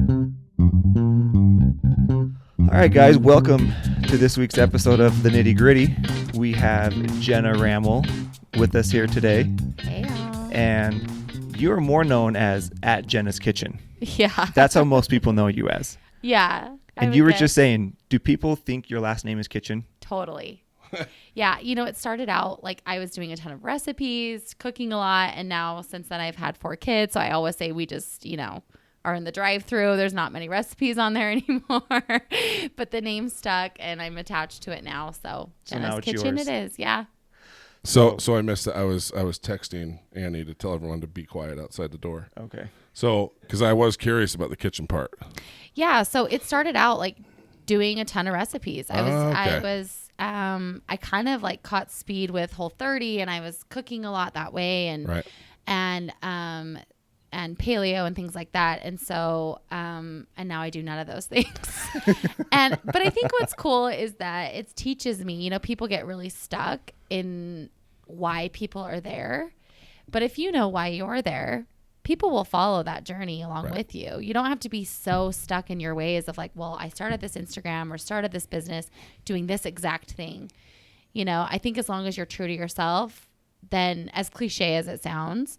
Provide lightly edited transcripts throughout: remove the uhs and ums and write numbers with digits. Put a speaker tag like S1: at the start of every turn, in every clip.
S1: All right, guys, welcome to this week's episode of the Nitty Gritty. We have Jenna Rammell with us here today.
S2: Hey, y'all.
S1: And you are more known as at Jenna's Kitchen.
S2: Yeah.
S1: That's how most people know you as.
S2: Yeah.
S1: And you were just saying, do people think your last name is Kitchen?
S2: Totally. Yeah. You know, it started out like I was doing a ton of recipes, cooking a lot. And now since then I've had 4 kids. So I always say we just, are in the drive-through. There's not many recipes on there anymore, but the name stuck and I'm attached to it now. So Jenna's Kitchen yours. It is. Yeah.
S3: So I missed it. I was texting Annie to tell everyone to be quiet outside the door.
S1: Okay.
S3: So, because I was curious about the kitchen part.
S2: Yeah. So it started out like doing a ton of recipes. I kind of like caught speed with Whole30 and I was cooking a lot that way and paleo and things like that. And so, and now I do none of those things. But I think what's cool is that it teaches me, people get really stuck in why people are there. But if you know why you're there, people will follow that journey along with you. You don't have to be so stuck in your ways of like, well, I started this Instagram or started this business doing this exact thing. I think as long as you're true to yourself, then as cliche as it sounds,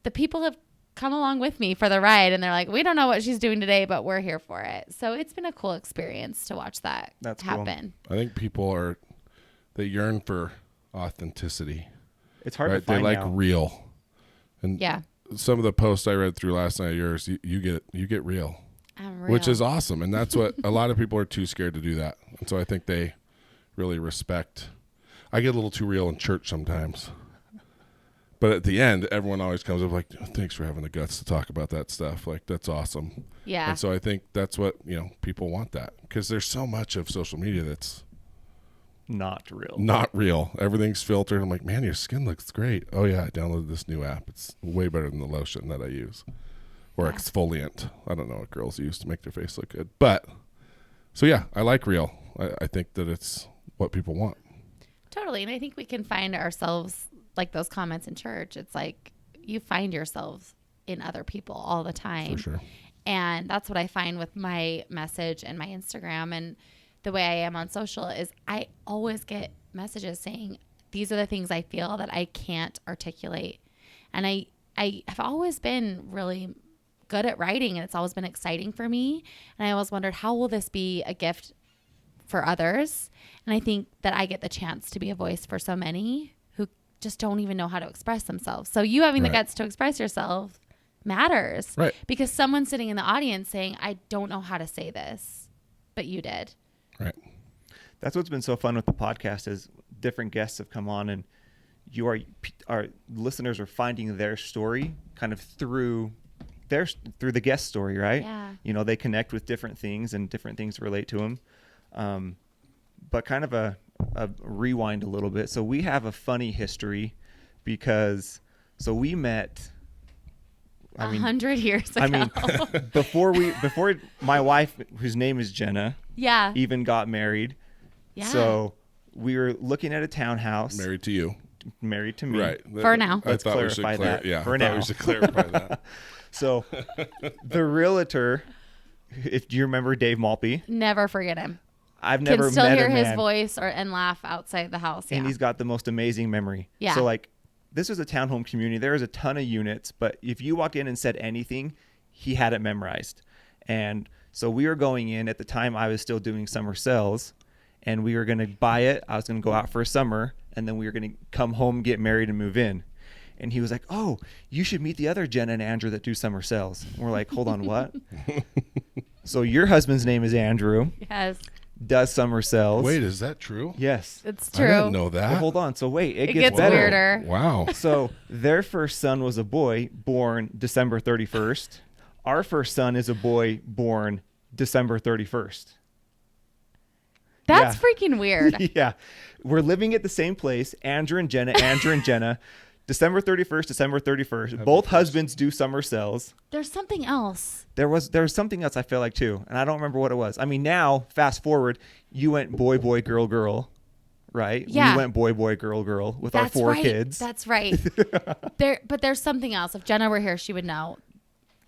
S2: the people have come along with me for the ride and they're like, we don't know what she's doing today, but we're here for it. So it's been a cool experience to watch that happen.
S3: Cool. I think people they yearn for authenticity.
S1: It's hard to find.
S3: They like
S1: now.
S3: real. And some of the posts I read through last night of yours, you get real.
S2: I'm real.
S3: Which is awesome. And that's what a lot of people are too scared to do that. And so I think they really respect. I get a little too real in church sometimes. But at the end, everyone always comes up like, oh, thanks for having the guts to talk about that stuff. Like, that's awesome.
S2: Yeah.
S3: And so I think that's what, people want that. Because there's so much of social media that's
S1: not real.
S3: Not real. Everything's filtered. I'm like, man, your skin looks great. Oh, yeah, I downloaded this new app. It's way better than the lotion that I use. Or exfoliant. I don't know what girls use to make their face look good. But, so yeah, I like real. I think that it's what people want.
S2: Totally. And I think we can find ourselves like those comments in church. It's like you find yourselves in other people all the time.
S3: For sure.
S2: And that's what I find with my message and my Instagram and the way I am on social is I always get messages saying, these are the things I feel that I can't articulate. And I have always been really good at writing and it's always been exciting for me. And I always wondered, how will this be a gift for others? And I think that I get the chance to be a voice for so many who just don't even know how to express themselves. So you having the guts to express yourself matters.
S3: Right.
S2: Because someone's sitting in the audience saying, I don't know how to say this, but you did.
S3: Right.
S1: That's what's been so fun with the podcast is different guests have come on and our listeners are finding their story kind of through the guest story, right?
S2: Yeah.
S1: They connect with different things and different things relate to them. But kind of a rewind a little bit. So we have a funny history because we met
S2: 100 years ago.
S1: Before my wife, whose name is Jenna, even got married.
S2: Yeah.
S1: So we were looking at a townhouse.
S3: Married to you.
S1: Married to me.
S3: Right.
S2: For now.
S1: Let's clarify that.
S3: Yeah.
S1: For now.
S3: We should clarify that.
S1: So the realtor, do you remember Dave Malpe?
S2: Never forget him.
S1: I've never
S2: can still
S1: met
S2: hear
S1: him,
S2: his
S1: man.
S2: voice and laugh outside the house.
S1: And he's got the most amazing memory.
S2: Yeah.
S1: So this was a townhome community. There was a ton of units, but if you walked in and said anything, he had it memorized. And so we were going in at the time I was still doing summer sales and we were going to buy it. I was going to go out for a summer and then we were going to come home, get married and move in. And he was like, oh, you should meet the other Jenna and Andrew that do summer sales. And we're like, hold on, what? So your husband's name is Andrew.
S2: Yes.
S1: Does summer sales.
S3: Wait, is that true?
S1: Yes.
S2: It's true.
S3: I didn't know that.
S1: Well, hold on. So wait, it
S2: gets
S1: better.
S2: weirder.
S3: Wow.
S1: So their first son was a boy born December 31st. Our first son is a boy born December 31st.
S2: That's freaking weird.
S1: Yeah. We're living at the same place. Andrew and Jenna. December 31st. Both husbands do summer sales.
S2: There's something else.
S1: There was something else I feel like too, and I don't remember what it was. I mean, now fast forward, you went boy, girl, right?
S2: Yeah.
S1: We went boy, girl with our 4 kids.
S2: That's right. But there's something else. If Jenna were here, she would know.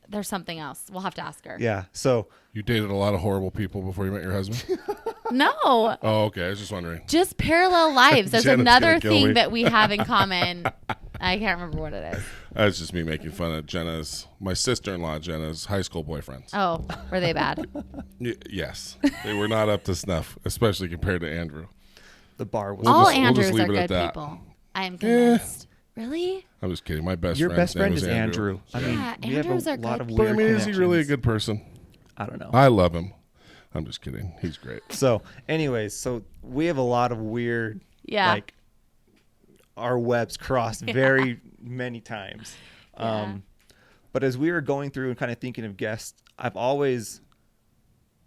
S2: there's something else. We'll have to ask her.
S1: Yeah. So
S3: You dated a lot of horrible people before you met your husband?
S2: No,
S3: Oh, okay. I was just wondering.
S2: just parallel lives. There's
S3: Jenna's
S2: another
S3: gonna kill me.
S2: thing that we have in common. I can't remember what it is.
S3: That's just me making fun of my sister-in-law Jenna's high school boyfriends.
S2: Oh, were they bad?
S3: Yes. They were not up to snuff, especially compared to Andrew.
S1: the bar was.
S2: All
S3: just- we'll
S2: Andrews
S3: just
S2: are
S3: leave it at
S2: good
S3: that.
S2: people. I am convinced. Really?
S3: I'm just kidding. My best
S1: Your
S3: friend's
S1: best friend
S3: name
S1: is Andrew. I mean,
S2: Yeah,
S1: we have
S2: Andrews
S1: a
S2: are
S1: lot
S2: good
S1: of
S2: people.
S3: But
S1: weird
S3: I mean, is he really a
S1: connections.
S3: good person?
S1: I don't know.
S3: I love him. I'm just kidding. He's great.
S1: So, anyways, so we have a lot of weird,
S2: Yeah.
S1: like, our webs crossed very many times.
S2: Yeah.
S1: But as we were going through and kind of thinking of guests, I've always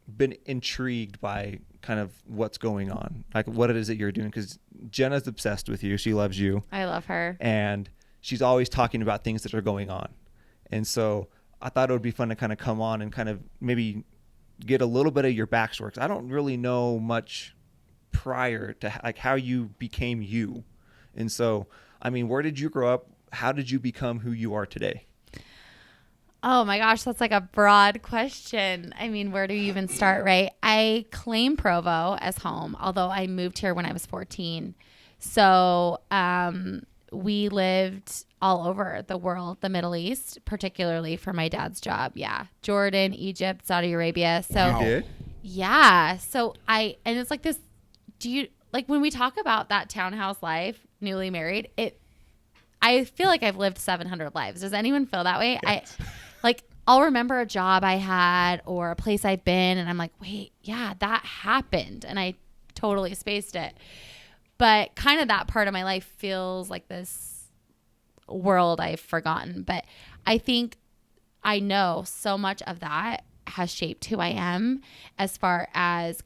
S1: been intrigued by kind of what's going on, like what it is that you're doing. Because Jenna's obsessed with you. She loves you.
S2: I love her.
S1: And she's always talking about things that are going on. And so I thought it would be fun to kind of come on and kind of maybe get a little bit of your backstory. 'Cause I don't really know much prior to like how you became you. And so, I mean, where did you grow up? How did you become who you are today?
S2: Oh my gosh, that's like a broad question. I mean, where do you even start, right? I claim Provo as home, although I moved here when I was 14. So we lived all over the world, the Middle East, particularly for my dad's job. Yeah. Jordan, Egypt, Saudi Arabia. So
S3: Wow.
S1: You did?
S2: yeah. So and it's like this, do you, like when we talk about that townhouse life, newly married, I feel like I've lived 700 lives. Does anyone feel that way? I'll remember a job I had or a place I've been and I'm like, wait, yeah, that happened. And I totally spaced it. But kind of that part of my life feels like this world I've forgotten. But I think I know so much of that has shaped who I am as far as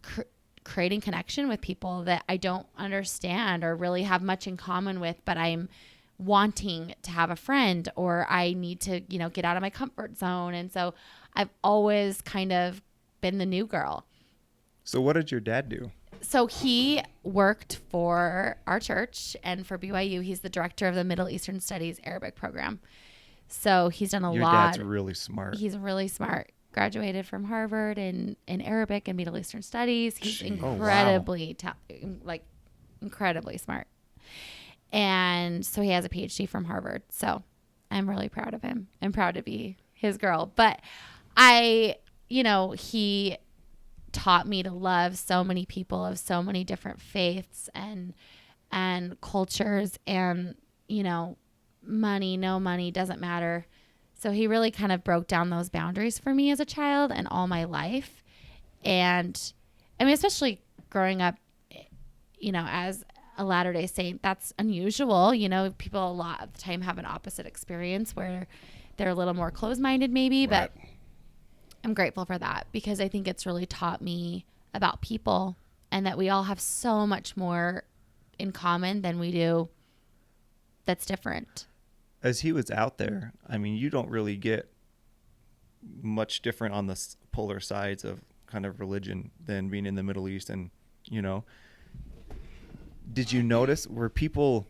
S2: creating connection with people that I don't understand or really have much in common with, but I'm wanting to have a friend or I need to, get out of my comfort zone. And so I've always kind of been the new girl.
S1: So what did your dad do?
S2: So he worked for our church and for BYU. He's the director of the Middle Eastern Studies Arabic program. So he's done a
S1: Your
S2: lot.
S1: dad's really smart.
S2: He's really smart. Graduated from Harvard in Arabic and Middle Eastern Studies. He's incredibly, incredibly smart. And so he has a PhD from Harvard. So I'm really proud of him. I'm proud to be his girl. But he taught me to love so many people of so many different faiths and cultures and, money, no money, doesn't matter. So he really kind of broke down those boundaries for me as a child and all my life. And I mean, especially growing up, as a Latter-day Saint, that's unusual. People a lot of the time have an opposite experience where they're a little more closed-minded maybe,
S3: Right.
S2: but I'm grateful for that because I think it's really taught me about people and that we all have so much more in common than we do that's different.
S1: As he was out there, I mean, you don't really get much different on the polar sides of kind of religion than being in the Middle East. And, did you notice, were people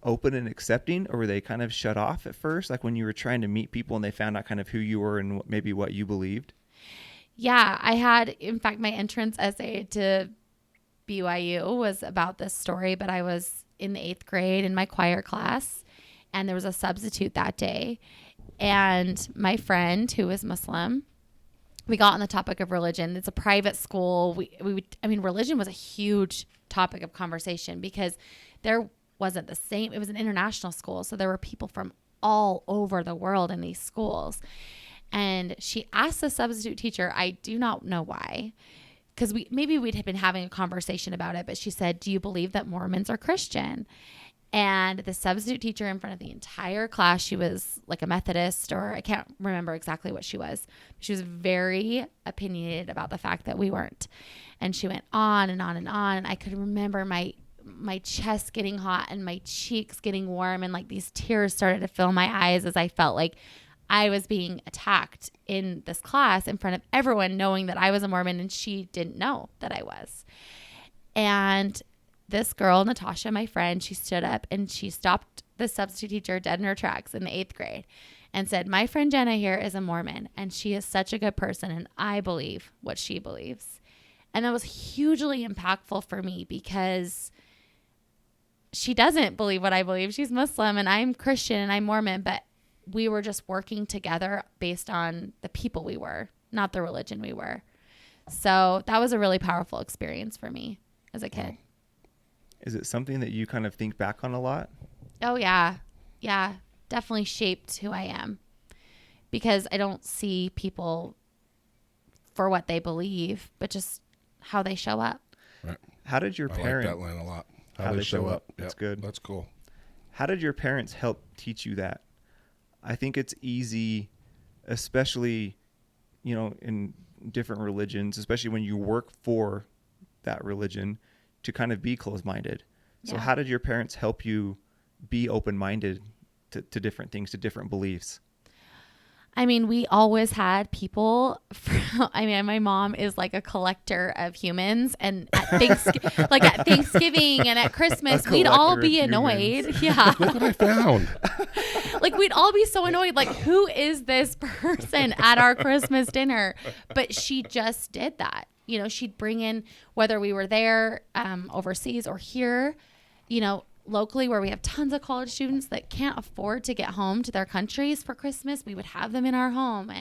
S1: open and accepting or were they kind of shut off at first? Like when you were trying to meet people and they found out kind of who you were and maybe what you believed?
S2: Yeah, I had, in fact, my entrance essay to BYU was about this story, but I was in the 8th grade in my choir class and there was a substitute that day. And my friend who was Muslim, we got on the topic of religion. It's a private school. Religion was a huge topic of conversation because there wasn't the same. It was an international school. So there were people from all over the world in these schools. And she asked the substitute teacher, I do not know why, because we'd have been having a conversation about it, but she said, do you believe that Mormons are Christian? And the substitute teacher in front of the entire class, she was like a Methodist, or I can't remember exactly what she was. She was very opinionated about the fact that we weren't. And she went on and on and on. And I could remember my chest getting hot and my cheeks getting warm. And like these tears started to fill my eyes as I felt like I was being attacked in this class in front of everyone, knowing that I was a Mormon and she didn't know that I was. And this girl, Natasha, my friend, she stood up and she stopped the substitute teacher dead in her tracks in the 8th grade. and said, my friend Jenna here is a Mormon and she is such a good person and I believe what she believes. And that was hugely impactful for me because she doesn't believe what I believe. She's Muslim and I'm Christian and I'm Mormon, but we were just working together based on the people we were, not the religion we were. So that was a really powerful experience for me as a kid.
S1: Is it something that you kind of think back on a lot?
S2: Oh, yeah. Yeah. Definitely shaped who I am because I don't see people for what they believe, but just how they show up.
S3: Right.
S1: How did your parents...
S3: I like that line a lot. How they show up.
S1: That's
S3: Yep.
S1: good.
S3: That's cool.
S1: How did your parents help teach you that? I think it's easy, especially, in different religions, especially when you work for that religion, to kind of be closed-minded. So how did your parents help you be open-minded to different things, to different beliefs?
S2: I mean, we always had people. My mom is like a collector of humans, and at Thanksgiving and at Christmas, we'd all be annoyed. Yeah,
S3: look what I found.
S2: Like we'd all be so annoyed. Like, who is this person at our Christmas dinner? But she just did that. She'd bring in, whether we were there, overseas or here, locally where we have tons of college students that can't afford to get home to their countries for Christmas, we would have them in our home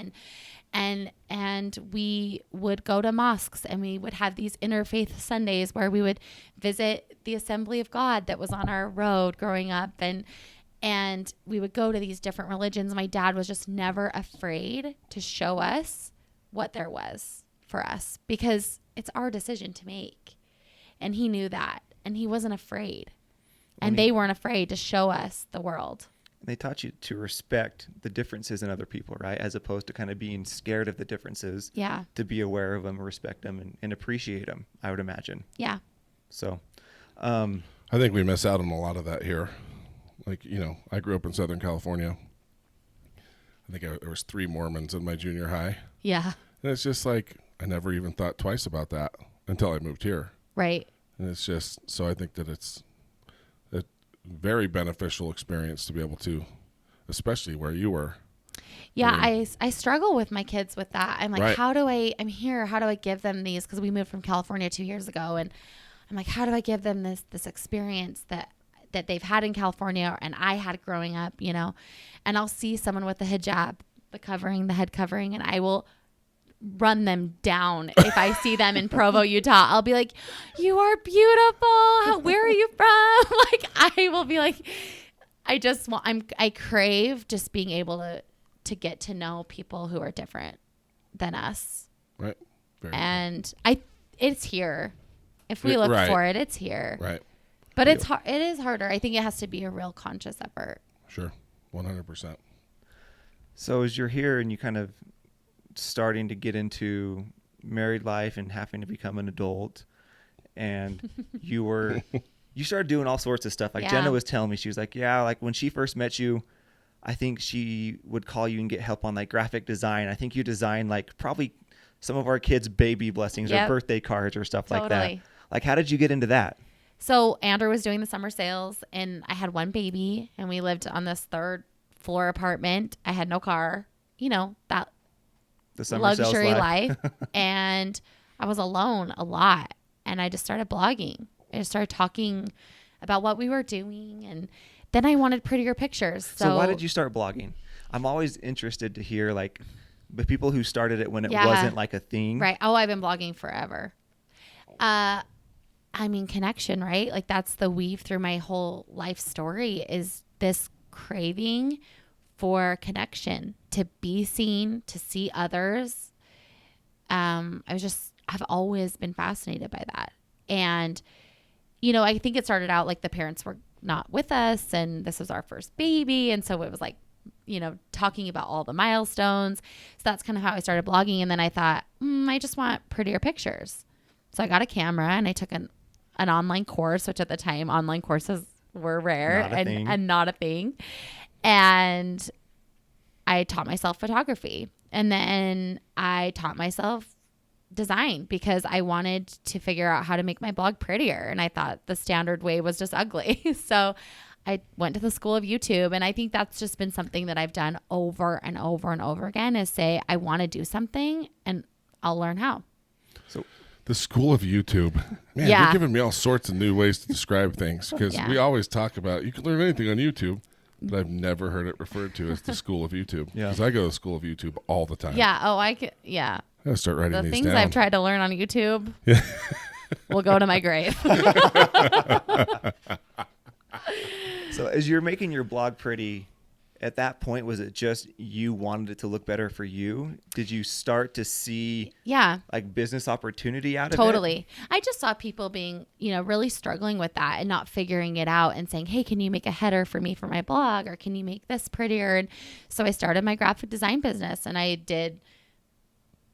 S2: and we would go to mosques and we would have these interfaith Sundays where we would visit the Assembly of God that was on our road growing up and we would go to these different religions. My dad was just never afraid to show us what there was for us because it's our decision to make. And he knew that and he wasn't afraid. And they weren't afraid to show us the world.
S1: They taught you to respect the differences in other people, right? As opposed to kind of being scared of the differences.
S2: Yeah.
S1: To be aware of them, respect them, and appreciate them, I would imagine.
S2: Yeah.
S1: So,
S3: I think we miss out on a lot of that here. Like, I grew up in Southern California. I think there was 3 Mormons in my junior high.
S2: Yeah.
S3: And it's just like, I never even thought twice about that until I moved here.
S2: Right.
S3: And it's just, so I think that it's a very beneficial experience to be able to, especially where you were.
S2: Yeah, I struggle with my kids with that. I'm like,
S3: Right.
S2: how do I give them these? Because we moved from California 2 years ago. And I'm like, how do I give them this experience that they've had in California and I had growing up, And I'll see someone with the hijab, the head covering, and I will run them down if I see them in Provo, Utah. I'll be like, you are beautiful. Where are you from? Like, I will be like, I crave just being able to get to know people who are different than us.
S3: Right. Very
S2: and it's here. If we look
S3: right.
S2: for it, it's here.
S3: Right.
S2: But it is harder. I think it has to be a real conscious effort.
S3: Sure. 100%.
S1: So as you're here and you kind of starting to get into married life and having to become an adult, and you started doing all sorts of stuff. Like
S2: Yeah.
S1: Jenna was telling me, she was like, yeah, like when she first met you, I think she would call you and get help on like graphic design. I think you designed like probably some of our kids' baby blessings
S2: Yep.
S1: or birthday cards or stuff like
S2: Totally.
S1: that. Like, how did you get into that?
S2: So Andrew was doing the summer sales and I had one baby and we lived on this 3rd floor apartment. I had no car, that
S1: The summer sales
S2: luxury life. And I was alone a lot. And I just started blogging. I just started talking about what we were doing. And then I wanted prettier pictures.
S1: So why did you start blogging? I'm always interested to hear like the people who started it when it wasn't like a thing.
S2: Right. Oh, I've been blogging forever. Connection, right? Like that's the weave through my whole life story is this craving for connection, to be seen, to see others. I've always been fascinated by that. And, I think it started out like the parents were not with us and this was our first baby. And so it was like, talking about all the milestones. So that's kind of how I started blogging. And then I thought, I just want prettier pictures. So I got a camera and I took an online course, which at the time online courses were rare and not a thing. And I taught myself photography and then I taught myself design because I wanted to figure out how to make my blog prettier. And I thought the standard way was just ugly. So I went to the school of YouTube, and I think that's just been something that I've done over and over and over again is say, I want to do something and I'll learn how.
S1: So
S3: the school of YouTube. Man,
S2: Yeah.
S3: you're giving me all sorts of new ways to describe things because
S2: Yeah.
S3: we always talk about you can learn anything on YouTube, but I've never heard it referred to as the school of YouTube.
S1: Yeah.
S3: Because I go to the school of YouTube all the time.
S2: Yeah. Oh, I could. Yeah.
S3: I gotta start writing
S2: The
S3: these
S2: things
S3: down.
S2: I've tried to learn on YouTube will go to my grave.
S1: So as you're making your blog pretty, at that point, was it just you wanted it to look better for you? Did you start to see
S2: Yeah.
S1: like business opportunity out of it?
S2: Totally. I just saw people being, really struggling with that and not figuring it out and saying, hey, can you make a header for me for my blog? Or can you make this prettier? And so I started my graphic design business, and I did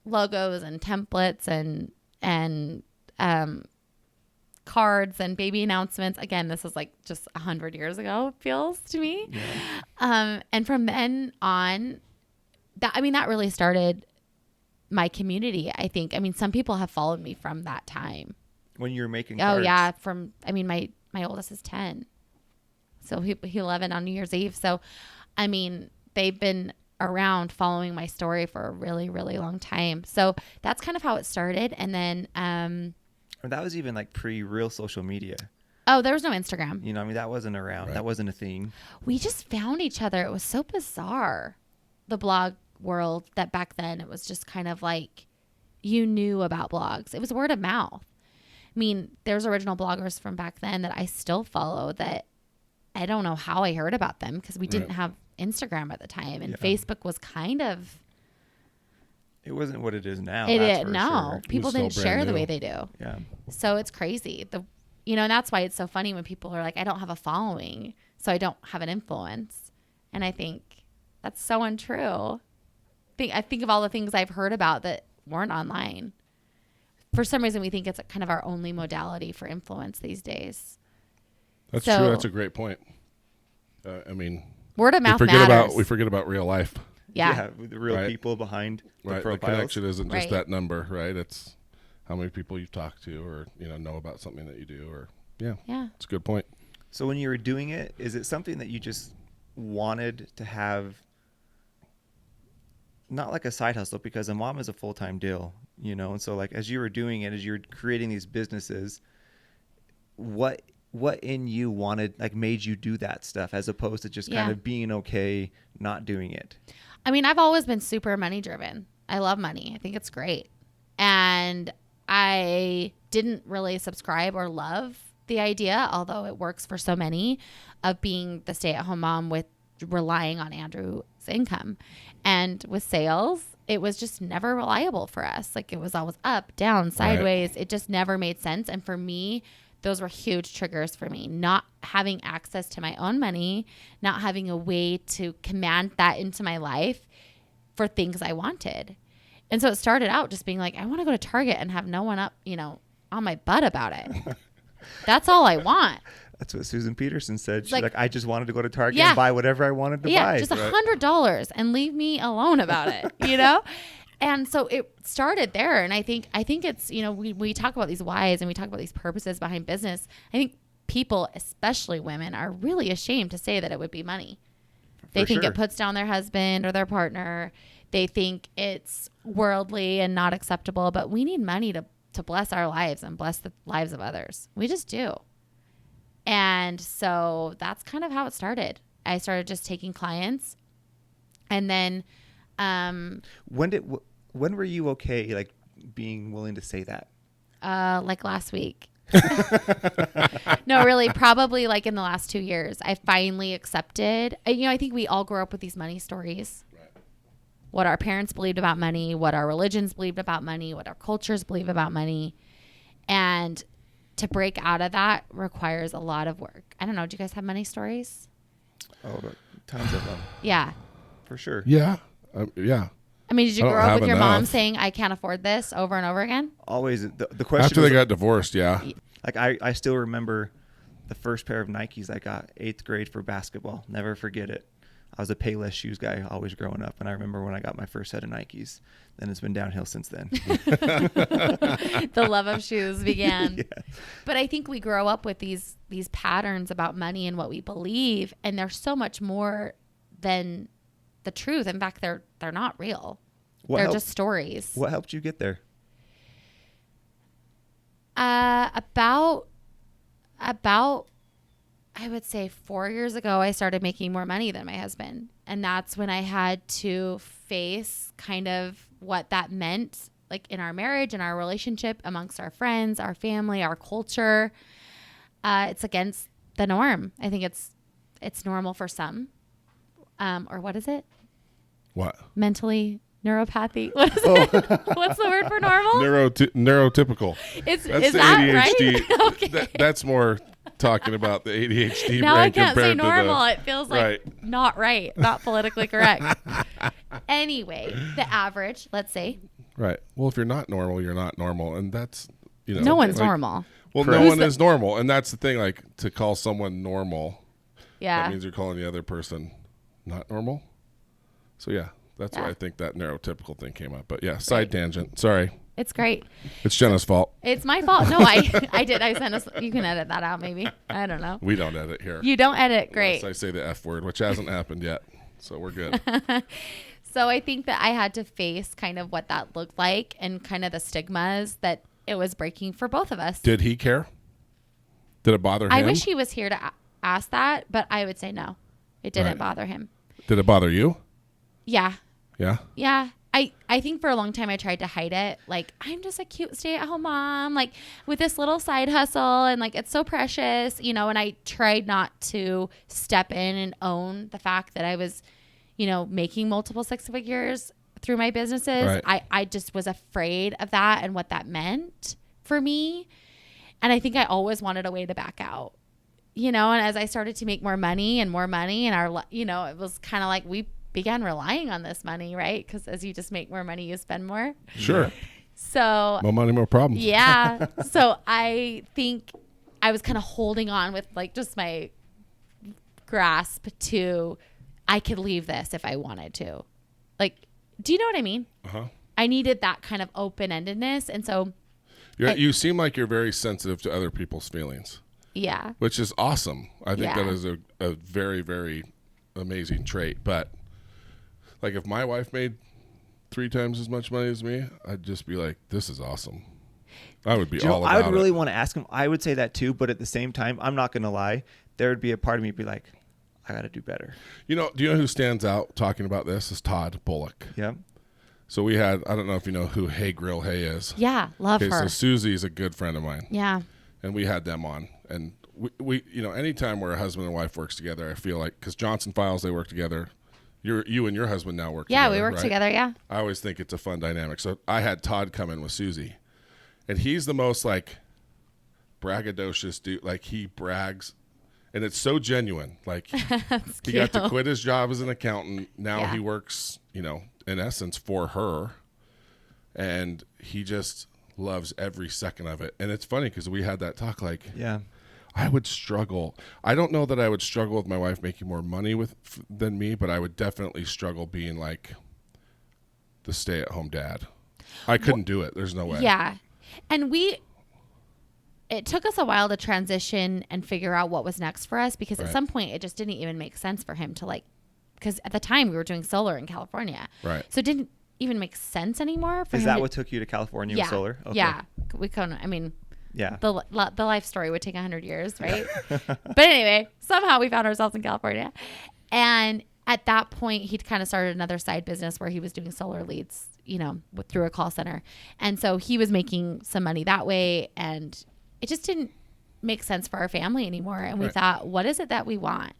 S2: logos and templates and cards and baby announcements. Again, this is like just 100 years ago, it feels to me.
S1: Yeah.
S2: And from then on, that really started my community, I think. Some people have followed me from that time.
S1: When you were making
S2: Oh
S1: cards.
S2: yeah, my oldest is 10, so he 11 on New Year's Eve. So, they've been around following my story for a really, really long time. So that's kind of how it started. And then,
S1: That was even like pre-real social media.
S2: oh, there was no Instagram.
S1: That wasn't around.
S3: Right.
S1: That wasn't a thing.
S2: We just found each other. It was so bizarre, the blog world, that back then it was just kind of like you knew about blogs. It was word of mouth. There's original bloggers from back then that I still follow that I don't know how I heard about them because we didn't have Instagram at the time, and
S1: Yeah.
S2: Facebook was kind of
S1: It wasn't what it is now.
S2: it.
S1: that's
S2: Did
S1: for
S2: no
S1: sure.
S2: people
S3: still
S2: didn't
S3: brand
S2: share the
S3: new.
S2: way they do.
S1: Yeah.
S2: So it's crazy. And that's why it's so funny when people are like, I don't have a following, so I don't have an influence. And I think that's so untrue. I think of all the things I've heard about that weren't online. For some reason, we think it's kind of our only modality for influence these days.
S3: That's
S2: So-
S3: true. That's a great point.
S2: Word of
S3: we
S2: mouth
S3: forget
S2: matters.
S3: about real life.
S2: Yeah.
S1: With the real
S3: Right.
S1: people behind the
S3: Right. The
S1: profiles.
S3: connection isn't just
S2: Right.
S3: that number, right? It's how many people you've talked to or, know about something that you do or
S2: Yeah.
S3: it's a good point.
S1: So when you were doing it, is it something that you just wanted to have, not like a side hustle, because a mom is a full-time deal, And so like, as you were doing it, as you were creating these businesses, what in you made you do that stuff as opposed to just kind
S2: Yeah.
S1: of being okay not doing it?
S2: I've always been super money driven. I love money. I think it's great. And I didn't really subscribe or love the idea, although it works for so many, of being the stay-at-home mom with relying on Andrew's income. And with sales, it was just never reliable for us. Like, it was always up, down, sideways. It just never made sense. And for me, those were huge triggers for me. Not having access to my own money, not having a way to command that into my life for things I wanted. And so it started out just being like, I want to go to Target and have no one up, on my butt about it. That's all I want.
S1: That's what Susan Peterson said. She's
S2: like-
S1: like, I just wanted to go to Target
S2: Yeah.
S1: and buy whatever I wanted to buy.
S2: Just $100 and leave me alone about it, And so it started there. And I think it's, we talk about these whys and we talk about these purposes behind business. I think people, especially women, are really ashamed to say that it would be money. They think
S1: sure.
S2: it puts down their husband or their partner. They think it's worldly and not acceptable, but we need money to bless our lives and bless the lives of others. We just do. And so that's kind of how it started. I started just taking clients, and then
S1: when were you okay, like being willing to say that?
S2: like last week. No, really, probably like in the last 2 years, I finally accepted. I think we all grew up with these money stories. What our parents believed about money, what our religions believed about money, what our cultures believe about money. And to break out of that requires a lot of work. I don't know. Do you guys have money stories?
S1: Oh, but tons of them,
S2: Yeah.
S1: for sure.
S3: Yeah. Yeah.
S2: Did you
S3: I don't
S2: grow up
S3: have
S2: with your mom
S3: enough.
S2: saying, I can't afford this over and over again?
S1: Always the question
S3: After
S1: was,
S3: they got divorced, yeah.
S1: like I still remember the first pair of Nikes I got 8th grade for basketball. Never forget it. I was a Payless shoes guy always growing up. And I remember when I got my first set of Nikes, then it's been downhill since then.
S2: The love of shoes began.
S1: Yeah.
S2: But I think we grow up with these patterns about money and what we believe, and they're so much more than the truth. In fact, they're not real. They're just stories.
S1: What helped you get there?
S2: About I would say 4 years ago, I started making more money than my husband. And that's when I had to face kind of what that meant, like in our marriage and our relationship, amongst our friends, our family, our culture. It's against the norm. I think it's normal for some. Or what is it?
S3: What?
S2: Mentally neuropathy. What is it? What's the word for normal?
S3: Neurotypical.
S2: Is
S3: That's the
S2: that
S3: ADHD.
S2: right? Okay.
S3: That's more talking about the ADHD
S2: Now
S3: brain
S2: I can't say
S3: compared to
S2: normal. It feels like not right, not politically correct. Anyway, the average, let's say.
S3: Right. Well, if you're not normal, you're not normal. And that's,
S2: No one's normal.
S3: Well,
S1: Correct.
S3: no one is normal. And that's the thing, like to call someone normal,
S2: Yeah.
S3: that means you're calling the other person not normal. So yeah, that's why I think that neurotypical thing came up. But yeah, side tangent. Sorry.
S2: It's great.
S3: It's Jenna's fault.
S2: It's my fault. No, I did. I sent us. You can edit that out, maybe. I don't know.
S3: We don't edit here.
S2: You don't edit. Great.
S3: Unless I say the F word, which hasn't happened yet. So we're good.
S2: So I think that I had to face kind of what that looked like and kind of the stigmas that it was breaking for both of us.
S3: Did he care? Did it bother him?
S2: I wish he was here to ask that, but I would say no. It didn't bother him.
S3: Did it bother you?
S2: Yeah.
S3: Yeah.
S2: Yeah. I think for a long time I tried to hide it. Like, I'm just a cute stay-at-home mom, like with this little side hustle, and like it's so precious, and I tried not to step in and own the fact that I was, making multiple six figures through my businesses.
S3: Right.
S2: I just was afraid of that and what that meant for me. And I think I always wanted a way to back out. And as I started to make more money and our, it was kind of like we began relying on this money, right? Because as you just make more money, you spend more.
S3: Sure.
S2: So
S3: More money, more problems.
S2: yeah. So I think I was kind of holding on with like just my grasp to, I could leave this if I wanted to. Like, do you know what I mean?
S3: Uh-huh.
S2: I needed that kind of open-endedness. And so
S3: You seem like you're very sensitive to other people's feelings.
S2: Yeah.
S3: Which is awesome. I think
S2: Yeah.
S3: that is a very, very amazing trait. But like if my wife made 3 times as much money as me, I'd just be like, this is awesome. I would be all about it.
S1: I would really want to ask him. I would say that too, but at the same time, I'm not going to lie. There would be a part of me be like, I got to do better.
S3: Do you know who stands out talking about this is Todd Bullock.
S1: Yeah.
S3: So we had, I don't know if you know who Hey Grill Hey is.
S2: Yeah. Love
S3: Okay,
S2: her.
S3: so Susie's a good friend of mine.
S2: Yeah.
S3: And we had them on. And we anytime where a husband and wife works together, I feel like, because Johnson Files, they work together. You and your husband now work together.
S2: Yeah. We work
S3: right?
S2: together. Yeah.
S3: I always think it's a fun dynamic. So I had Todd come in with Susie. And he's the most like braggadocious dude. Like he brags. And it's so genuine. Like he got to quit his job as an accountant. Now he works, in essence for her. And he just loves every second of it. And it's funny because we had that talk like,
S1: Yeah.
S3: I would struggle. I don't know that I would struggle with my wife making more money than me, but I would definitely struggle being like the stay-at-home dad. I couldn't do it. There's no way.
S2: Yeah. And it took us a while to transition and figure out what was next for us, because at some point it just didn't even make sense for him to because at the time we were doing solar in California.
S3: Right.
S2: So it didn't even make sense anymore for him.
S1: Is that what took you to California with solar? Okay.
S2: Yeah. We couldn't,
S1: Yeah.
S2: the life story would take 100 years, right? But anyway, somehow we found ourselves in California. And at that point, he'd kind of started another side business where he was doing solar leads, through a call center. And so he was making some money that way. And it just didn't make sense for our family anymore. And we thought, what is it that we want?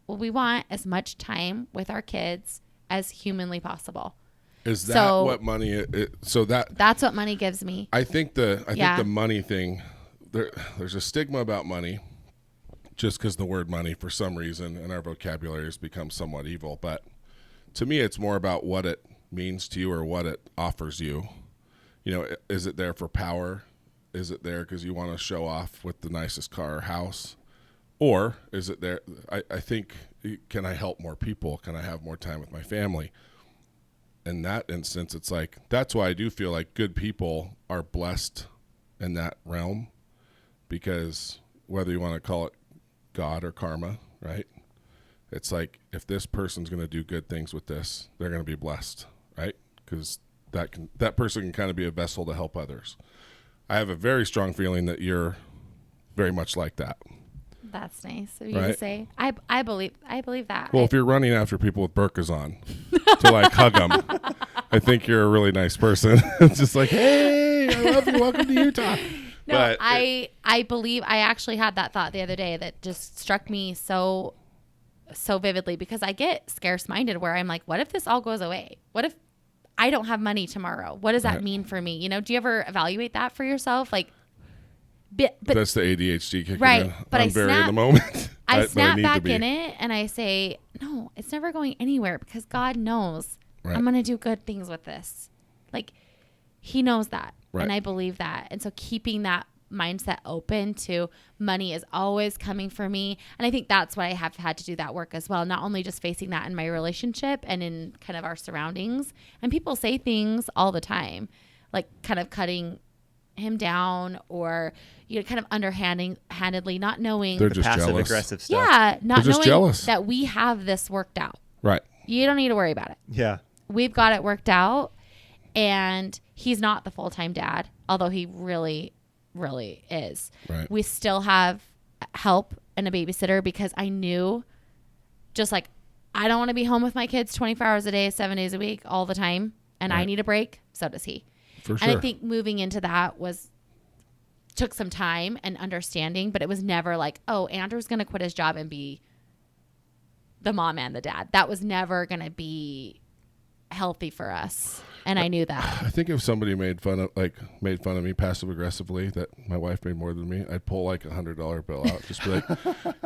S2: Well, we want as much time with our kids as humanly possible.
S3: Is that what money? That's
S2: what money gives me.
S3: I think the money thing. There's a stigma about money, just because the word money, for some reason, in our vocabulary has become somewhat evil. But to me, it's more about what it means to you or what it offers you. Is it there for power? Is it there because you want to show off with the nicest car or house? Or is it there? I think can I help more people? Can I have more time with my family? In that instance, it's like, that's why I do feel like good people are blessed in that realm, because whether you want to call it God or karma, right? It's like, if this person's going to do good things with this, they're going to be blessed, right? Because that person can kind of be a vessel to help others. I have a very strong feeling that you're very much like that.
S2: That's nice of you
S3: Right?
S2: to say. I believe that.
S3: Well, if you're running after people with burqas on to like hug them, I think you're a really nice person. It's just like, hey, I love you. Welcome to Utah.
S2: No,
S3: But
S2: I believe, I actually had that thought the other day that just struck me so vividly, because I get scarce minded where I'm like, what if this all goes away? What if I don't have money tomorrow? What does that mean for me? Do you ever evaluate that for yourself? Like, but
S3: that's the ADHD kicking
S2: right,
S3: in.
S2: but
S3: I'm very in the moment.
S2: I
S3: but
S2: snap
S3: need
S2: back
S3: to be.
S2: in it and I say, no, it's never going anywhere, because God knows
S3: Right.
S2: I'm going to do good things with this. Like, he knows that.
S3: Right.
S2: And I believe that. And so keeping that mindset open to money is always coming for me. And I think that's why I have had to do that work as well. Not only just facing that in my relationship and in kind of our surroundings. And people say things all the time, like kind of cutting him down, or kind of underhandedly, not knowing.
S3: They're just
S1: Passive
S3: jealous.
S1: aggressive stuff.
S2: Yeah, not
S3: They're just
S2: knowing
S3: jealous.
S2: that we have this worked out.
S3: Right.
S2: You don't need to worry about it.
S1: Yeah.
S2: We've got it worked out. And he's not the full-time dad, although he really, really is.
S3: Right.
S2: We still have help and a babysitter, because I knew, just like, I don't want to be home with my kids 24 hours a day, 7 days a week, all the time. And I
S3: Right.
S2: need a break. So does he.
S3: For sure.
S2: And I think moving into that took some time and understanding, but it was never like, oh, Andrew's going to quit his job and be the mom and the dad. That was never going to be healthy for us. And I knew that.
S3: I think if somebody made fun of me passive aggressively that my wife made more than me, I'd pull like $100 bill out, just be like,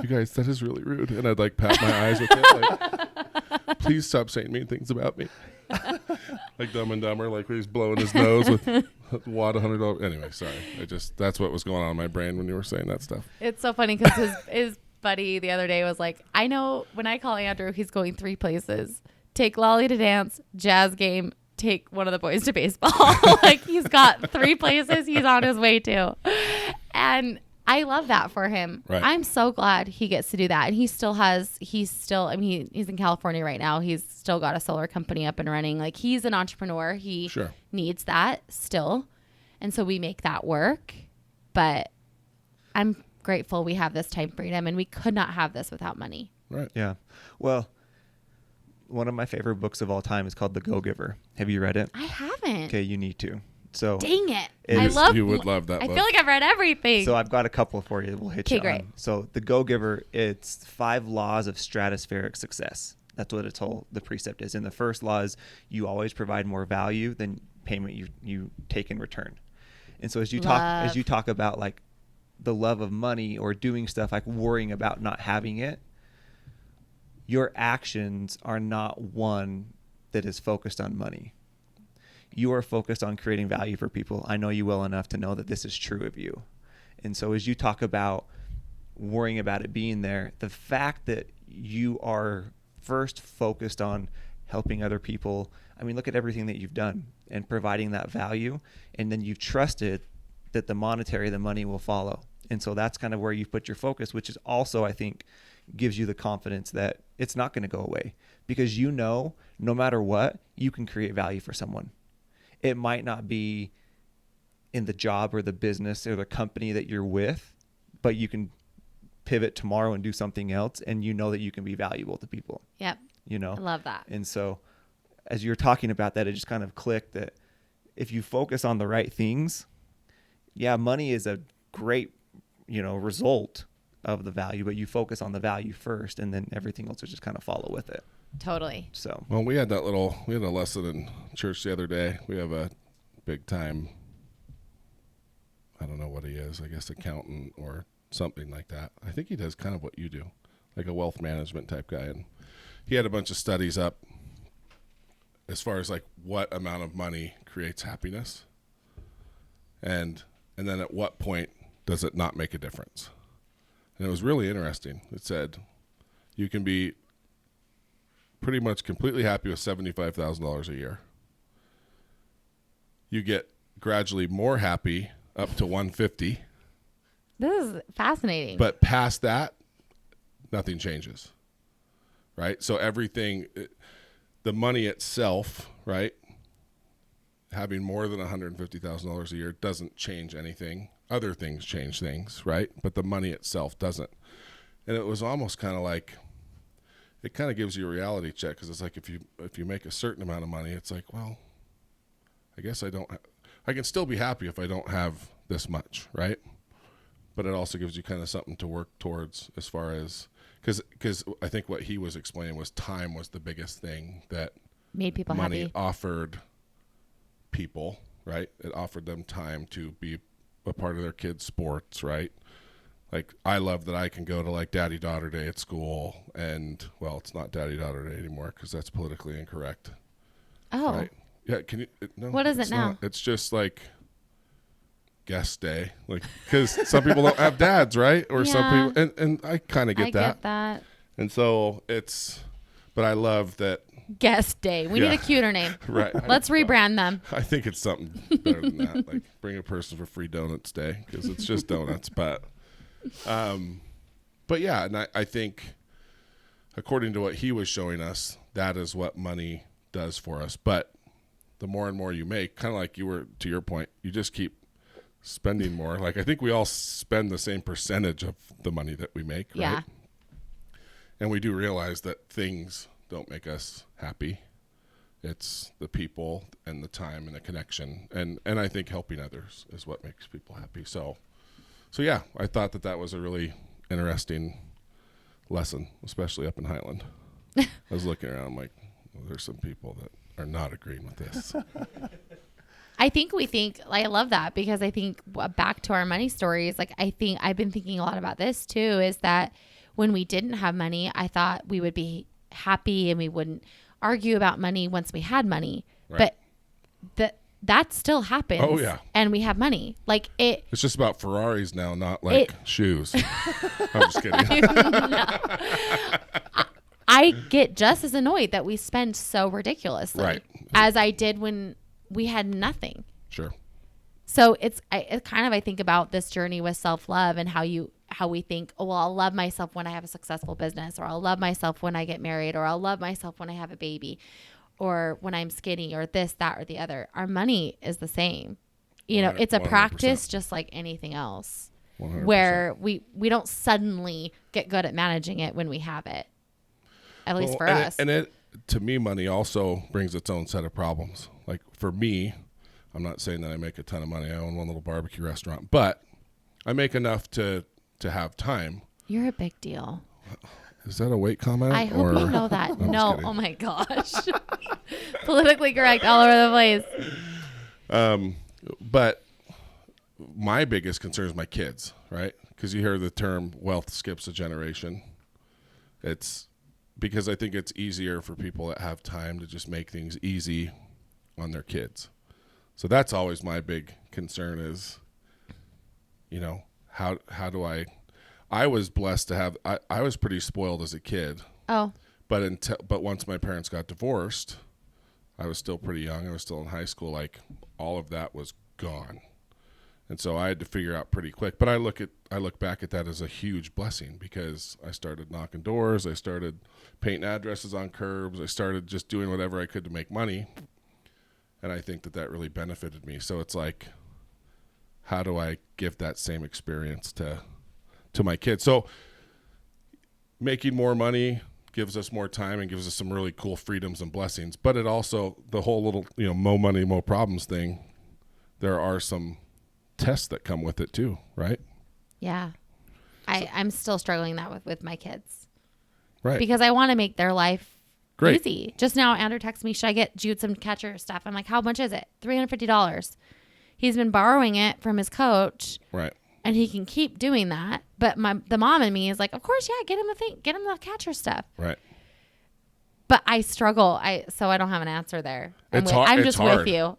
S3: "You guys, that is really rude," and I'd like pat my eyes with it, like, "Please stop saying mean things about me." Like Dumb and Dumber, like where he's blowing his nose with a wad of $100. Anyway, sorry. That's what was going on in my brain when you were saying that stuff.
S2: It's so funny because his buddy the other day was like, I know when I call Andrew, he's going 3 places. Take Lolly to dance, jazz game, take one of the boys to baseball. Like, he's got 3 places he's on his way to. And I love that for him.
S3: Right.
S2: I'm so glad he gets to do that. And he's in California right now. He's still got a solar company up and running. Like, he's an entrepreneur. He
S3: Sure.
S2: needs that still. And so we make that work. But I'm grateful we have this time freedom, and we could not have this without money.
S3: Right.
S1: Yeah. Well, one of my favorite books of all time is called The Go-Giver. Have you read it?
S2: I haven't.
S1: Okay, you need to. So
S2: Dang it.
S3: You would love that
S2: I
S3: book.
S2: feel like I've read everything.
S1: So I've got a couple for you. We'll hit
S2: Okay,
S1: you
S2: great.
S1: on. So The Go-Giver, it's 5 laws of stratospheric success. That's what the precept is. And the first law is you always provide more value than payment you take in return. And so as you talk about like the love of money or doing stuff like worrying about not having it, your actions are not one that is focused on money. You are focused on creating value for people. I know you well enough to know that this is true of you. And so as you talk about worrying about it being there, the fact that you are first focused on helping other people, I mean, look at everything that you've done and providing that value. And then you've trusted that the money will follow. And so that's kind of where you put your focus, which is also, I think, gives you the confidence that it's not going to go away, because no matter what, you can create value for someone. It might not be in the job or the business or the company that you're with, but you can pivot tomorrow and do something else, and you know that you can be valuable to people.
S2: Yep.
S1: I
S2: love that.
S1: And so as you're talking about that, it just kind of clicked that if you focus on the right things, money is a great, result of the value, but you focus on the value first, and then everything else will just kind of follow with it.
S2: Totally.
S1: So,
S3: Well, we had a lesson in church the other day. We have a big time, I don't know what he is, I guess accountant or something like that. I think he does kind of what you do, like a wealth management type guy. And he had a bunch of studies up as far as like what amount of money creates happiness. And then at what point does it not make a difference? And it was really interesting. It said you can be pretty much completely happy with $75,000 a year. You get gradually more happy up to 150.
S2: This is fascinating.
S3: But past that, nothing changes. Right? So everything, the money itself, right? Having more than $150,000 a year doesn't change anything. Other things change things, right? But the money itself doesn't. And it was almost kind of like, it kind of gives you a reality check, because it's like if you make a certain amount of money, it's like, well, I guess I can still be happy if I don't have this much, right? But it also gives you kind of something to work towards, as far as, because I think what he was explaining was time was the biggest thing that
S2: made people
S3: money
S2: happy.
S3: offered people, right? It offered them time to be a part of their kids' sports, right? Like, I love that I can go to like daddy-daughter day at school, and, well, it's not daddy-daughter day anymore because that's politically incorrect.
S2: Oh.
S3: Right? Yeah, can you? No,
S2: what is it
S3: it's
S2: now?
S3: not. It's just like guest day, like, because some people don't have dads, right? Or some people, and I kind of get that.
S2: I get that.
S3: And so but I love that.
S2: Guest day. We need a cuter name.
S3: Right.
S2: Let's rebrand them.
S3: I think it's something better than that. Like, bring a person for free donuts day, because it's just donuts. But yeah, and I think, according to what he was showing us, that is what money does for us. But the more and more you make, kind of like you were, to your point, you just keep spending more. Like, I think we all spend the same percentage of the money that we make, right?
S2: Yeah.
S3: And we do realize that things don't make us happy. It's the people and the time and the connection. And I think helping others is what makes people happy. So yeah, I thought that was a really interesting lesson, especially up in Highland. I was looking around, I'm like, well, there's some people that are not agreeing with this.
S2: I love that, because I think back to our money stories, like, I think I've been thinking a lot about this too, is that when we didn't have money, I thought we would be happy and we wouldn't argue about money once we had money.
S3: Right.
S2: But that still happens.
S3: Oh, yeah.
S2: And we have money. Like,
S3: it's just about Ferraris now, not like shoes. I'm just kidding.
S2: I get just as annoyed that we spend so ridiculously,
S3: right,
S2: as I did when we had nothing.
S3: Sure.
S2: So I think about this journey with self-love, and how we think, oh, well, I'll love myself when I have a successful business, or I'll love myself when I get married, or I'll love myself when I have a baby, or when I'm skinny, or this, that, or the other. Our money is the same. You know, it's a
S3: 100%.
S2: Practice just like anything else,
S3: 100%.
S2: where we don't suddenly get good at managing it when we have it, at least for us.
S3: To me, money also brings its own set of problems. Like, for me, I'm not saying that I make a ton of money. I own one little barbecue restaurant, but I make enough to have time.
S2: You're a big deal.
S3: Is that a weight comment?
S2: I hope you know that.
S3: I'm
S2: No. Oh my gosh. Politically correct all over the place.
S3: But my biggest concern is my kids, right? Because you hear the term wealth skips a generation. It's because I think it's easier for people that have time to just make things easy on their kids. So that's always my big concern is, you know, how do I was blessed to have, I was pretty spoiled as a kid.
S2: Oh.
S3: But once my parents got divorced, I was still pretty young. I was still in high school. Like, all of that was gone. And so I had to figure out pretty quick. But I look back at that as a huge blessing, because I started knocking doors. I started painting addresses on curbs. I started just doing whatever I could to make money. And I think that really benefited me. So it's like, how do I give that same experience to my kids? So making more money gives us more time and gives us some really cool freedoms and blessings. But it also, the whole little, more money, more problems thing, there are some tests that come with it too, right?
S2: Yeah. I'm still struggling that with my kids.
S3: Right.
S2: Because I want to make their life
S3: great.
S2: Easy. Just now, Andrew texted me, should I get Jude some catcher stuff? I'm like, how much is it? $350. He's been borrowing it from his coach.
S3: Right.
S2: And he can keep doing that. But the mom in me is like, of course, yeah, get him the catcher stuff.
S3: Right.
S2: But I struggle. So I don't have an answer there.
S3: It's hard.
S2: I'm just with you.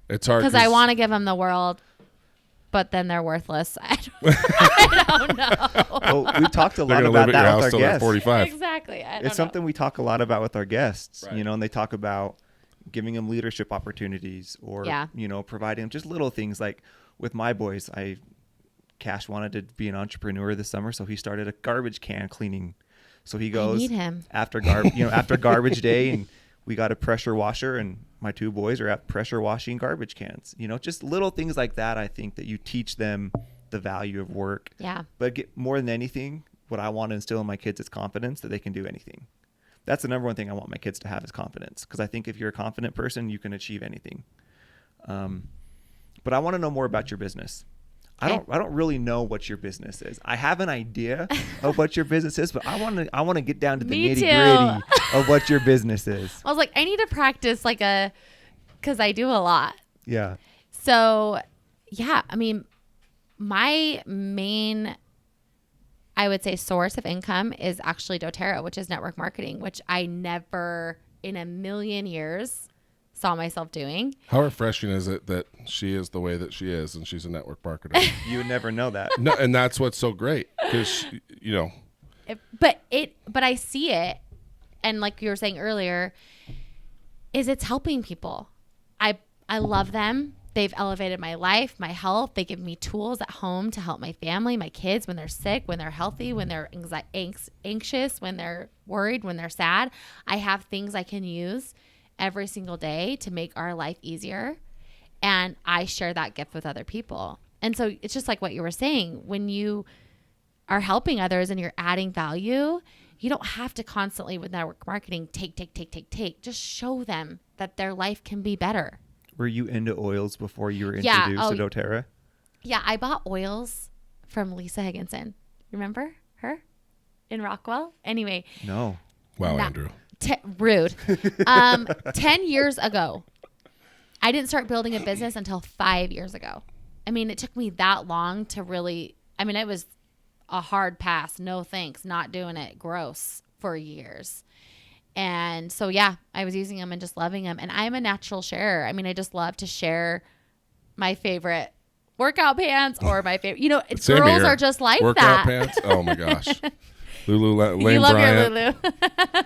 S3: It's hard
S2: because I want to give him the world, but then they're worthless. I don't know.
S1: Well, we talked a
S3: They're
S1: lot
S3: gonna
S1: about
S3: live at your
S1: that
S3: house
S1: with our
S3: till they're
S1: guests.
S3: 45.
S2: Exactly. I don't
S1: It's something we talk a lot about with our guests,
S3: Right.
S1: you know, and they talk about giving them leadership opportunities or,
S2: Yeah.
S1: you know, providing them just little things. Like with my boys, Cash wanted to be an entrepreneur this summer, so he started a garbage can cleaning. So he goes
S2: need him.
S1: after after garbage day, and we got a pressure washer, and my two boys are at pressure washing garbage cans. You know, just little things like that. I think that you teach them the value of work.
S2: Yeah.
S1: But more than anything, what I want to instill in my kids is confidence that they can do anything. That's the number one thing I want my kids to have is confidence. Because I think if you're a confident person, you can achieve anything. But I want to know more about your business. I don't really know what your business is. I have an idea of what your business is, but I want to get down to the
S2: Me
S1: nitty
S2: too.
S1: gritty of what your business is.
S2: I was like, I need to practice because I do a lot.
S1: Yeah.
S2: So, yeah, I mean, my main, I would say, source of income is actually doTERRA, which is network marketing, which I never in a million years saw myself doing.
S3: How refreshing is it that she is the way that she is and she's a network marketer?
S1: You would never know that.
S3: No, and that's what's so great because, you know,
S2: But I see it, and like you were saying earlier, is it's helping people. I love them. They've elevated my life, my health. They give me tools at home to help my family, my kids when they're sick, when they're healthy, when they're anxious, when they're worried, when they're sad. I have things I can use every single day to make our life easier. And I share that gift with other people. And so it's just like what you were saying. When you are helping others and you're adding value, you don't have to constantly with network marketing take. Just show them that their life can be better.
S1: Were you into oils before you were
S2: Yeah,
S1: introduced to doTERRA?
S2: Yeah, I bought oils from Lisa Higginson. Remember her in Rockwell? Anyway,
S1: No.
S3: wow,
S2: Nah.
S3: Andrew.
S2: Rude. 10 years ago. I didn't start building a business until 5 years ago. I mean, it took me that long to really, it was a hard pass. No thanks. Not doing it. Gross for years. And so, yeah, I was using them and just loving them. And I'm a natural sharer. I mean, I just love to share my favorite workout pants or my favorite,
S3: Same
S2: girls
S3: here.
S2: are just like
S3: Workout
S2: that.
S3: pants. Oh my gosh. Lane
S2: You love
S3: Bryant.
S2: your Lulu.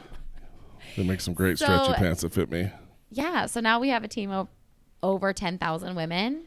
S3: They make some great
S2: So-
S3: stretchy pants that fit me.
S2: Yeah. So now we have a team of over 10,000 women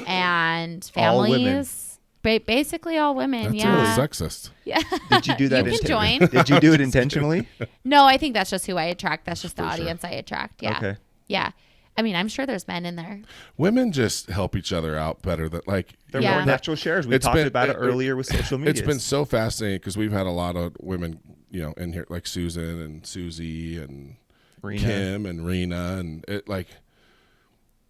S2: and
S1: All women.
S2: families. Basically all women.
S3: That's
S2: yeah.
S3: really sexist.
S2: Yeah.
S1: Did you do that?
S2: You can join.
S1: Did you do it intentionally?
S2: No, I think that's just who I attract. That's just the
S3: For sure.
S2: audience I attract. Yeah.
S1: Okay.
S2: Yeah. I mean, I'm sure there's men in there.
S3: Women just help each other out better than like
S1: They're
S2: Yeah.
S1: more natural sharers. We
S3: It's
S1: talked
S3: been-
S1: about it
S3: it-
S1: earlier with social media.
S3: it's been so fascinating because we've had a lot of women, in here like Susan and Susie and
S1: Rena.
S3: Kim and Rena, and it like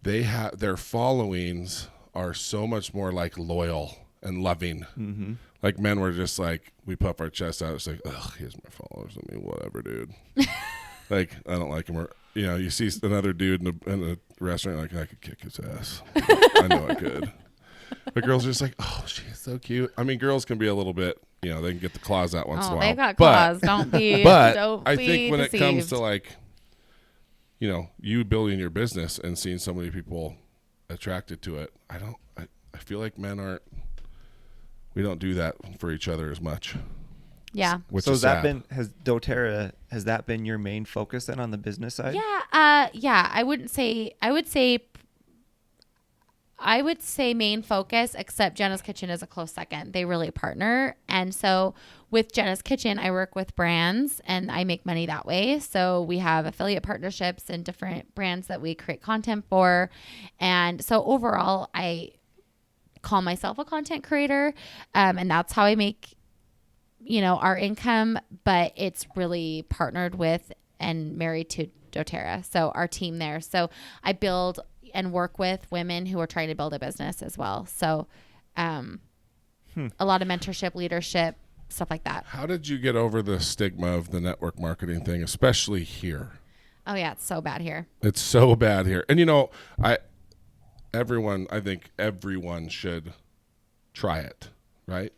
S3: they have their followings are so much more like loyal and loving.
S1: Mm-hmm.
S3: Like men were just like we puff our chest out. It's like, ugh, here's my followers. I mean, whatever, dude. Like I don't like him. Or you see another dude in a restaurant, like I could kick his ass. I know I could. But girls are just like, oh, she's so cute. I mean, girls can be a little bit, they can get the claws out once in a
S2: Oh,
S3: while.
S2: they've got
S3: But-
S2: claws. Don't be.
S3: But
S2: don't
S3: I
S2: be
S3: think when
S2: deceived.
S3: it comes to like, you building your business and seeing so many people attracted to it, I feel like men we don't do that for each other as much.
S2: Yeah.
S3: Which
S1: So
S3: is
S1: has
S3: sad.
S1: doTERRA, has that been your main focus then on the business side?
S2: Yeah. Yeah. I would say main focus, except Jenna's Kitchen is a close second. They really partner. And so with Jenna's Kitchen, I work with brands and I make money that way. So we have affiliate partnerships and different brands that we create content for. And so overall, I call myself a content creator. And that's how I make, our income, but it's really partnered with and married to doTERRA. So our team there. So I build and work with women who are trying to build a business as well. So a lot of mentorship, leadership, stuff like that.
S3: How did you get over the stigma of the network marketing thing, especially here?
S2: Oh yeah, it's so bad here.
S3: It's so bad here. And I think everyone should try it, right?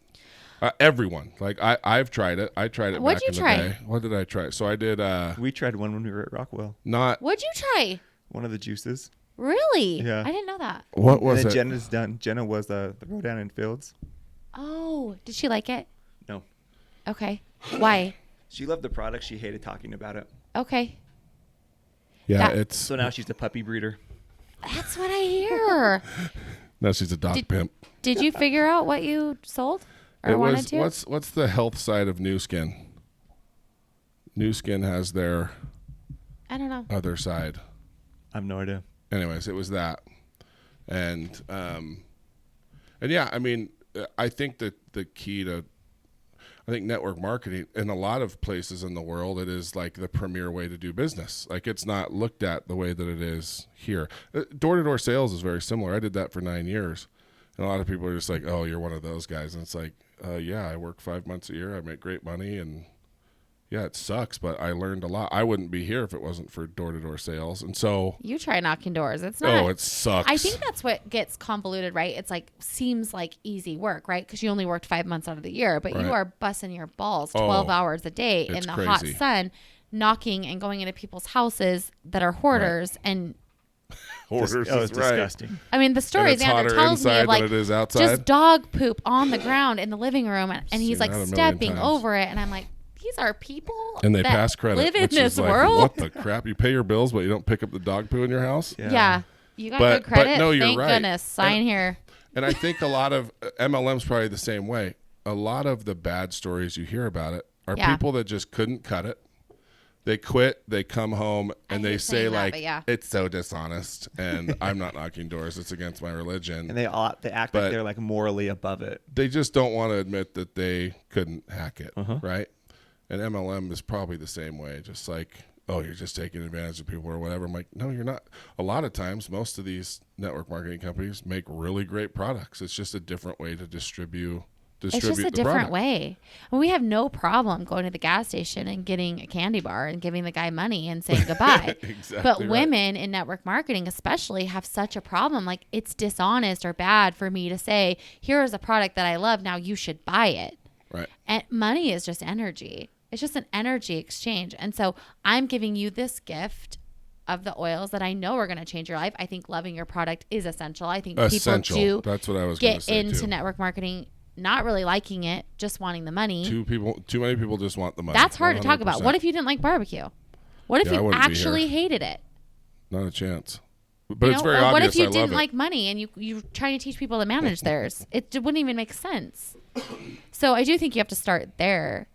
S3: Everyone. Like I've tried it. I tried it
S2: What'd
S3: back
S2: you
S3: in the
S2: try?
S3: day. What did I try? So I did
S1: We tried one when we were at Rockwell.
S3: not
S2: What'd you try?
S1: One of the juices.
S2: Really?
S1: Yeah.
S2: I didn't know that.
S3: What
S1: And
S3: was
S1: then
S3: it?
S1: Jenna's done. Jenna was the Rodan in Fields.
S2: Oh, did she like it?
S1: No.
S2: Okay. Why?
S1: She loved the product. She hated talking about it.
S2: Okay.
S3: Yeah,
S2: That-
S3: it's
S1: So now she's a puppy breeder.
S2: That's what I hear.
S3: now she's a dog pimp.
S2: Did you figure out what you sold or
S3: It
S2: wanted
S3: was
S2: to?
S3: what's the health side of New Skin? New Skin has their
S2: I don't know.
S3: other side.
S1: I have no idea.
S3: Anyways, it was that, and yeah, I mean, I think that the key to, I think network marketing in a lot of places in the world, it is like the premier way to do business. Like it's not looked at the way that it is here. Door-to-door sales is very similar. I did that for 9 years, and a lot of people are just like, "Oh, you're one of those guys," and it's like, yeah, I work 5 months a year. I make great money, and yeah, it sucks, but I learned a lot. I wouldn't be here if it wasn't for door-to-door sales, and so.
S2: You try knocking doors. It's not.
S3: Oh, it sucks.
S2: I think that's what gets convoluted, right? It's like seems like easy work, right? Because you only worked 5 months out of the year, but
S3: Right.
S2: you are busting your balls 12
S3: Oh,
S2: hours a day in
S3: it's
S2: the hot
S3: crazy.
S2: sun, knocking and going into people's houses that are hoarders. And
S3: Orders
S1: Oh,
S3: is
S1: it's
S3: right.
S1: disgusting.
S2: I mean, the
S3: And
S2: story
S3: it's
S2: Xander
S3: hotter
S2: tells me
S3: inside
S2: of like
S3: than it is outside.
S2: just dog poop on the ground in the living room, and he's
S3: Seen
S2: like
S3: that a million
S2: stepping
S3: times.
S2: over it, and I'm like, these are people
S3: And they
S2: that
S3: pass credit,
S2: live in
S3: which
S2: this
S3: is like,
S2: world.
S3: what the crap? You pay your bills, but you don't pick up the dog poo in your house?
S2: Yeah. You got
S3: But-
S2: good credit.
S3: but no, you're
S2: Thank
S3: right.
S2: goodness. Sign here.
S3: And I think a lot of MLM's probably the same way. A lot of the bad stories you hear about it are
S2: Yeah.
S3: people that just couldn't cut it. They quit, they come home, and
S2: I
S3: they
S2: hate
S3: say
S2: saying that,
S3: like,
S2: but yeah.
S3: it's so dishonest, and I'm not knocking doors. It's against my religion.
S1: And they act
S3: But-
S1: like they're like morally above it.
S3: They just don't want to admit that they couldn't hack it,
S1: Uh-huh.
S3: right? And MLM is probably the same way, just like, oh, you're just taking advantage of people or whatever. I'm like, no, you're not. A lot of times, most of these network marketing companies make really great products. It's just a different way to distribute
S2: It's just a
S3: the
S2: different
S3: product.
S2: way. And we have no problem going to the gas station and getting a candy bar and giving the guy money and saying goodbye.
S3: Exactly
S2: But
S3: right.
S2: women in network marketing especially have such a problem. Like it's dishonest or bad for me to say, here is a product that I love. Now you should buy it.
S3: Right.
S2: And money is just energy. It's just an energy exchange. And so I'm giving you this gift of the oils that I know are going to change your life. I think loving your product is essential. I think
S3: Essential.
S2: people do
S3: That's what I was going to
S2: get
S3: say
S2: into
S3: too.
S2: network marketing not really liking it, just wanting the money.
S3: Too many people just want the money.
S2: That's hard to talk about.
S3: 100%.
S2: What if you didn't like barbecue? What if
S3: Yeah, I
S2: you
S3: wouldn't be
S2: actually
S3: here.
S2: hated it?
S3: Not a chance. But
S2: You
S3: it's
S2: know?
S3: very
S2: Or
S3: obvious.
S2: what if you
S3: I love
S2: didn't
S3: it.
S2: like money and you trying to teach people to manage theirs? It wouldn't even make sense. So I do think you have to start there.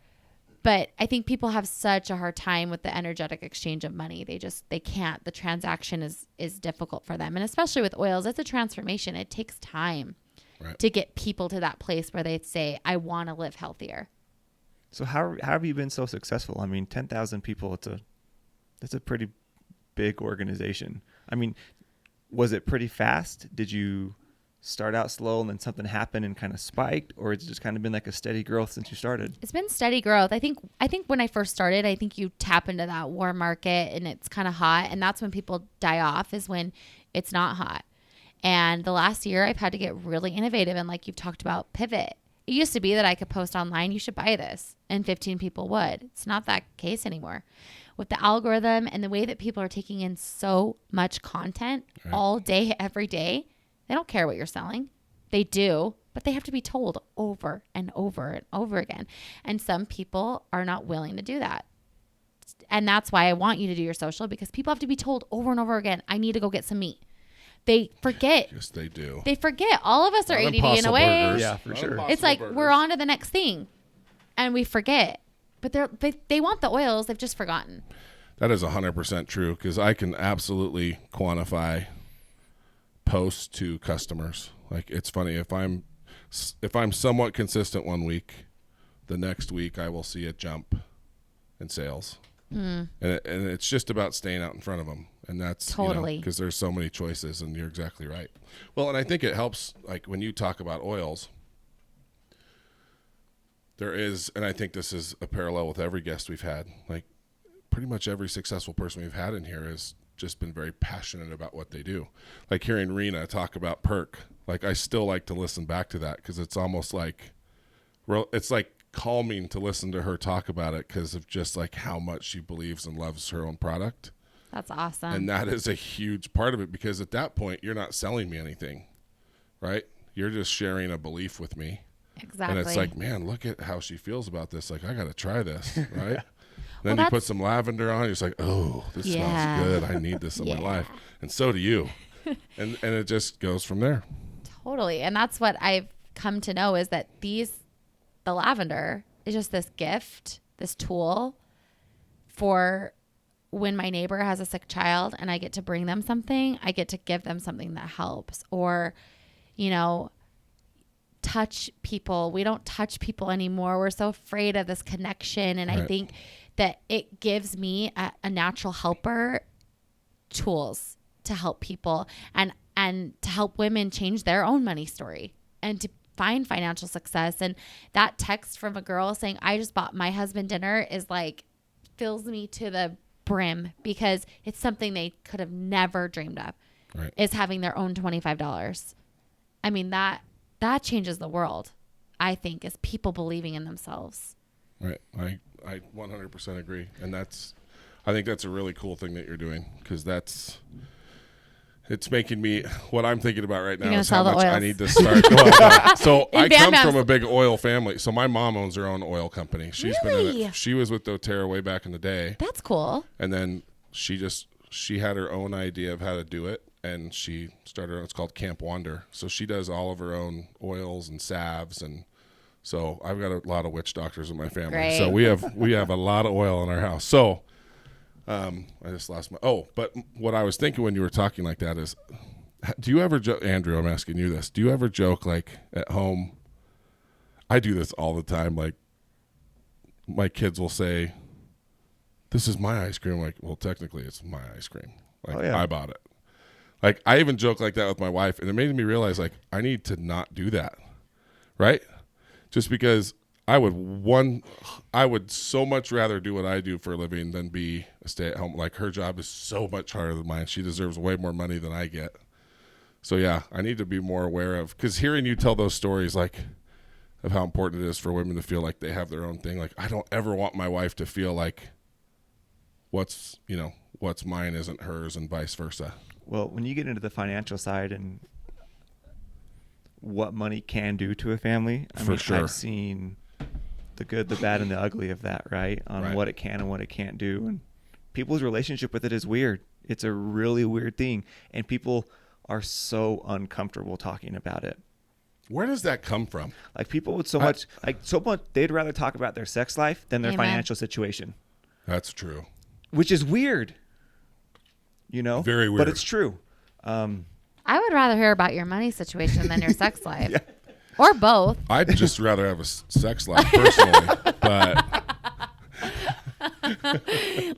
S2: But I think people have such a hard time with the energetic exchange of money. They can't. The transaction is difficult for them. And especially with oils, it's a transformation. It takes time
S3: Right.
S2: to get people to that place where they say, I want to live healthier.
S1: So how have you been so successful? I mean, 10,000 people, it's a pretty big organization. I mean, was it pretty fast? Did you start out slow and then something happened and kind of spiked, or has it just kind of been like a steady growth since you started?
S2: It's been steady growth. I think when I first started, I think you tap into that war market and it's kind of hot, and that's when people die off, is when it's not hot. And the last year I've had to get really innovative and, like you've talked about, pivot. It used to be that I could post online, you should buy this, and 15 people would. It's not that case anymore. With the algorithm and the way that people are taking in so much content all day, every day, they don't care what you're selling. They do, but they have to be told over and over and over again. And some people are not willing to do that. And that's why I want you to do your social, because people have to be told over and over again, I need to go get some meat. They forget.
S3: Yes, they do.
S2: They forget. All of us are
S3: Not
S2: ADD in a
S3: Impossible
S2: way.
S3: Burgers.
S1: Yeah, for
S3: Not
S1: sure.
S3: Impossible
S2: It's like
S3: Burgers.
S2: we're on to the next thing, and we forget. But they want the oils. They've just forgotten.
S3: That is 100% true, because I can absolutely quantify posts to customers. Like, it's funny, if I'm somewhat consistent one week, the next week I will see a jump in sales. And it's just about staying out in front of them, and that's
S2: Totally.
S3: because there's so many choices, and you're exactly right. Well, and I think it helps, like when you talk about oils, there is, and I think this is a parallel with every guest we've had, like pretty much every successful person we've had in here has just been very passionate about what they do. Like hearing Rena talk about Perk, like I still like to listen back to that, because it's almost like, it's like calming to listen to her talk about it, because of just like how much she believes and loves her own product.
S2: That's awesome.
S3: And that is a huge part of it, because at that point, you're not selling me anything, right? You're just sharing a belief with me.
S2: Exactly.
S3: And it's like, man, look at how she feels about this. Like, I got to try this, right? Then you put some lavender on. You're just like, oh, this smells good. I need this in my life. And so do you. And it just goes from there.
S2: Totally. And that's what I've come to know, is that the lavender is just this gift, this tool for when my neighbor has a sick child and I get to bring them something, I get to give them something that helps. Or, touch people. We don't touch people anymore. We're so afraid of this connection. And I think that it gives me a natural helper tools to help people and to help women change their own money story and to find financial success. And that text from a girl saying, I just bought my husband dinner, is like, fills me to the brim, because it's something they could have never dreamed of, is having their own $25. I mean, that changes the world, I think, is people believing in themselves.
S3: Right. I 100% agree. And I think that's a really cool thing that you're doing, because it's making me, what I'm thinking about right now is how much I need to start. So I come from a big oil family. So my mom owns her own oil company. She's been she was with doTERRA way back in the day.
S2: That's cool.
S3: And then she had her own idea of how to do it, and she started, it's called Camp Wander. So she does all of her own oils and salves, and so I've got a lot of witch doctors in my family.
S2: Great.
S3: So we have a lot of oil in our house. So I just lost but what I was thinking when you were talking like that is, do you ever joke, Andrew, I'm asking you this, do you ever joke like at home? I do this all the time. Like, my kids will say, this is my ice cream. I'm like, well, technically it's my ice cream. Like, I bought it. Like, I even joke like that with my wife, and it made me realize, like, I need to not do that. Right? Just because I would so much rather do what I do for a living than be a stay-at-home. Like, her job is so much harder than mine. She deserves way more money than I get. So, yeah, I need to be more aware of, because hearing you tell those stories, like, of how important it is for women to feel like they have their own thing. Like, I don't ever want my wife to feel like what's mine isn't hers, and vice versa.
S1: Well, when you get into the financial side and what money can do to a family, I've seen the good, the bad, and the ugly of that, right? On what it can and what it can't do. And people's relationship with it is weird. It's a really weird thing. And people are so uncomfortable talking about it.
S3: Where does that come from?
S1: Like, people with so much, they'd rather talk about their sex life than their financial situation.
S3: That's true.
S1: Which is weird.
S3: Very weird.
S1: But it's true.
S2: I would rather hear about your money situation than your sex life. Or both.
S3: I'd just rather have a sex life personally, but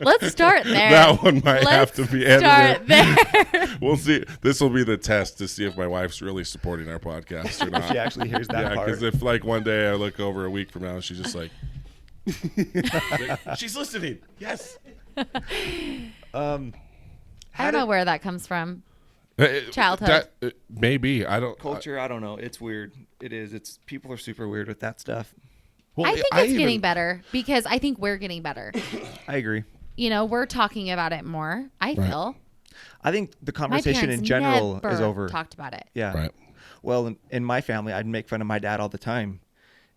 S2: let's start there.
S3: That one might have to be edited.
S2: Start there.
S3: We'll see. This will be the test to see if my wife's really supporting our podcast or not.
S1: If she actually hears that part.
S3: Because if, like, one day I look over a week from now and she's just like, she's listening. Yes.
S2: I don't know where that comes from. Childhood.
S3: Maybe. I don't.
S1: Culture, I don't know. It's weird. It is. People are super weird with that stuff.
S2: Well, I think it's getting better, because I think we're getting better.
S1: I agree.
S2: We're talking about it more, I feel.
S1: I think the conversation in general is over.
S2: Talked about it.
S1: Yeah.
S3: Right.
S1: Well, in my family, I'd make fun of my dad all the time.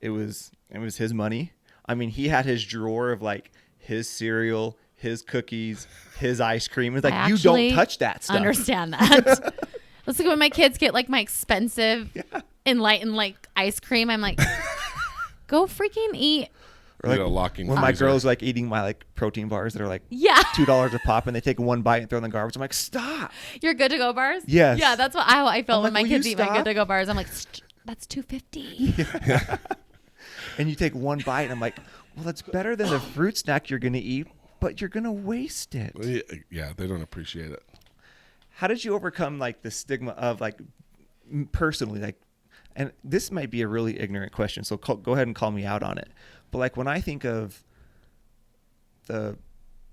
S1: It was his money. I mean, he had his drawer of, like, his cereal, his cookies, his ice cream. It's like, you don't touch that stuff.
S2: Understand that. Let's look when my kids get, like, my expensive Enlightened, like, ice cream. I'm like, go freaking eat.
S1: Or, like, when my girl's, like, eating my, like, protein bars that are like $2 a pop, and they take one bite and throw in the garbage. I'm like, stop.
S2: Your good to go bars?
S1: Yes.
S2: Yeah, that's how I felt when
S1: like,
S2: my kids eat my good to go bars. I'm like, that's $2.50.
S1: Yeah. And you take one bite, and I'm like, well, that's better than the fruit snack you're going to eat, but you're going to waste it.
S3: Yeah, they don't appreciate it.
S1: How did you overcome, like, the stigma of, like, personally, like, and this might be a really ignorant question, so go ahead and call me out on it. But, like, when I think of the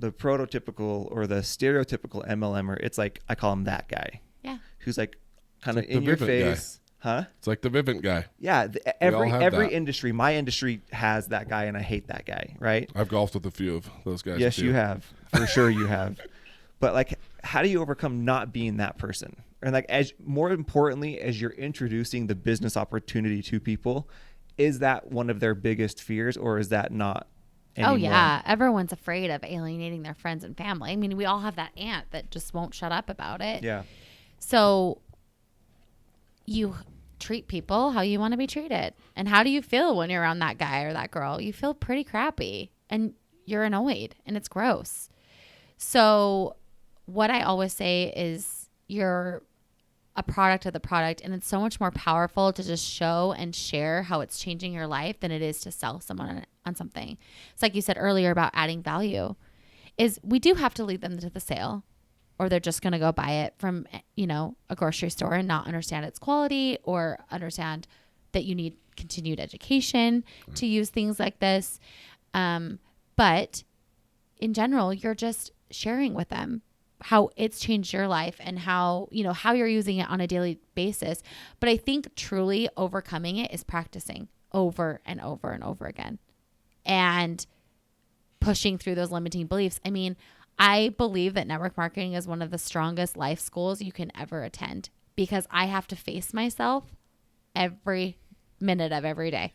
S1: prototypical or the stereotypical MLMer, it's like, I call him that guy.
S2: Yeah.
S1: Who's, like, kind of in your face. Huh?
S3: It's like the Vivint guy.
S1: Yeah. Every industry, my industry has that guy, and I hate that guy, right?
S3: I've golfed with a few of those guys.
S1: Yes, you have. For sure you have. But like, how do you overcome not being that person? And like, as more importantly, as you're introducing the business opportunity to people, is that one of their biggest fears, or is that not anymore?
S2: Oh yeah, everyone's afraid of alienating their friends and family. I mean, we all have that aunt that just won't shut up about it.
S1: Yeah.
S2: So you treat people how you want to be treated. And how do you feel when you're around that guy or that girl? You feel pretty crappy and you're annoyed and it's gross. So what I always say is you're a product of the product, and it's so much more powerful to just show and share how it's changing your life than it is to sell someone on something. It's like you said earlier about adding value, is we do have to lead them to the sale, or they're just going to go buy it from, you know, a grocery store and not understand its quality or understand that you need continued education to use things like this. But in general, you're just sharing with them how it's changed your life and how, you know, how you're using it on a daily basis. But I think truly overcoming it is practicing over and over and over again and pushing through those limiting beliefs. I mean, I believe that network marketing is one of the strongest life schools you can ever attend, because I have to face myself every minute of every day,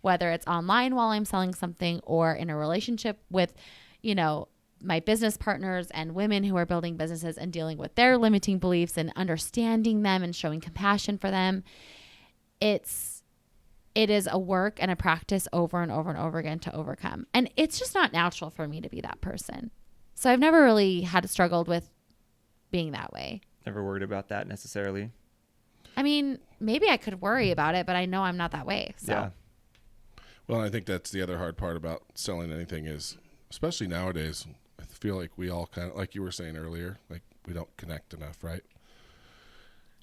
S2: whether it's online while I'm selling something or in a relationship with, you know, my business partners and women who are building businesses and dealing with their limiting beliefs and understanding them and showing compassion for them. It is a work and a practice over and over and over again to overcome. And it's just not natural for me to be that person. So I've never really had struggled with being that way.
S1: Never worried about that necessarily.
S2: I mean, maybe I could worry about it, but I know I'm not that way. So.
S1: Yeah.
S3: Well, I think that's the other hard part about selling anything is, especially nowadays, I feel like we all kind of, like you were saying earlier, like we don't connect enough, right?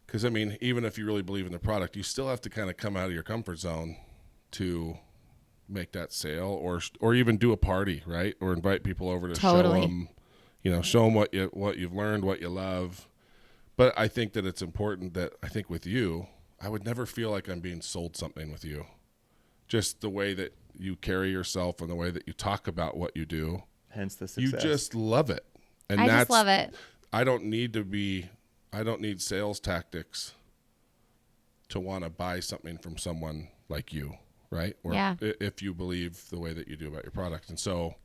S3: Because, I mean, even if you really believe in the product, you still have to kind of come out of your comfort zone to make that sale, or even do a party, right? Or invite people over to show them, you know, show them what you've learned, what you love. But I think that it's important that, I think with you, I would never feel like I'm being sold something with you. Just the way that you carry yourself and the way that you talk about what you do.
S1: Hence the success.
S3: You just love it. And
S2: I just love it.
S3: I don't need sales tactics to want to buy something from someone like you, right? Or
S2: yeah.
S3: If you believe the way that you do about your product. And so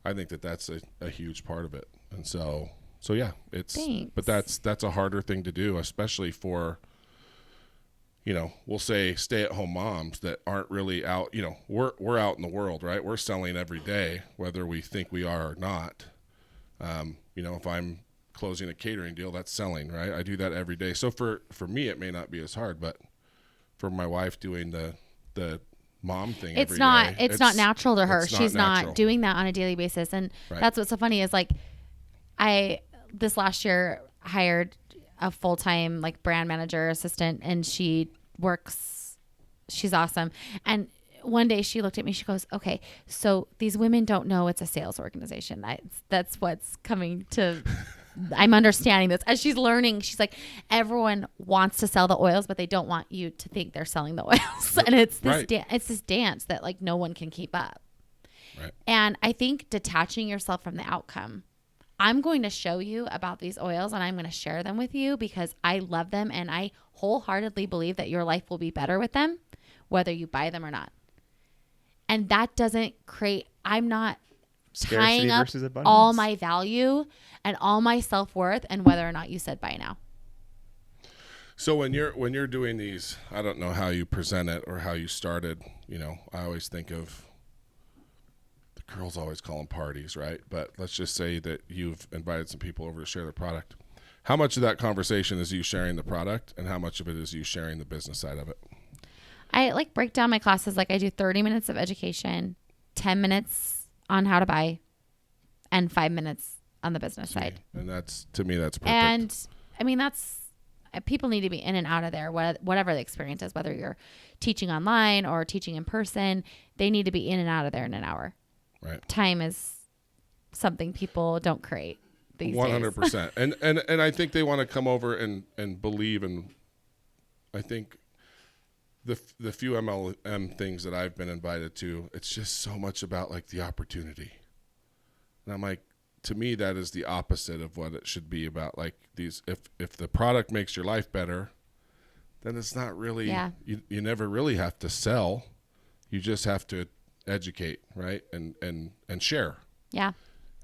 S3: I think that that's a huge part of it. And so yeah,
S2: Thanks.
S3: But that's a harder thing to do, especially for, you know, we'll say stay-at-home moms that aren't really out. You know, we're out in the world, right? We're selling every day, whether we think we are or not. You know, if I'm closing a catering deal, that's selling, right? I do that every day. So for me, it may not be as hard, but for my wife doing the mom thing,
S2: it's not natural to her. She's not doing that on a daily basis, and
S3: right. That's
S2: what's so funny is like this last year hired a full-time like brand manager assistant, and she's awesome. And one day she looked at me, she goes, okay, so these women don't know it's a sales organization. That's what's coming to, I'm understanding this as she's learning. She's like, everyone wants to sell the oils, but they don't want you to think they're selling the oils. And it's this,
S3: right.
S2: It's this dance that like no one can keep up.
S3: Right.
S2: And I think detaching yourself from the outcome, I'm going to show you about these oils and I'm going to share them with you because I love them and I wholeheartedly believe that your life will be better with them, whether you buy them or not. And that doesn't create, I'm not tying up all my value and all my self-worth and whether or not you said buy now.
S3: So when you're doing these, I don't know how you present it or how you started, you know, I always think of, girls always call them parties, right? But let's just say that you've invited some people over to share their product. How much of that conversation is you sharing the product and how much of it is you sharing the business side of it?
S2: I like break down my classes. Like I do 30 minutes of education, 10 minutes on how to buy, and 5 minutes on the business side.
S3: And that's, to me, that's perfect.
S2: And I mean, people need to be in and out of there, whatever the experience is, whether you're teaching online or teaching in person, they need to be in and out of there in an hour.
S3: Right.
S2: Time is something people don't create these
S3: 100%.
S2: days.
S3: And I think they want to come over and believe. And I think the few MLM things that I've been invited to, it's just so much about like the opportunity. And I'm like, to me, that is the opposite of what it should be about. Like these, if the product makes your life better, then it's not really, you never really have to sell. You just have to educate, right? And share.
S2: Yeah.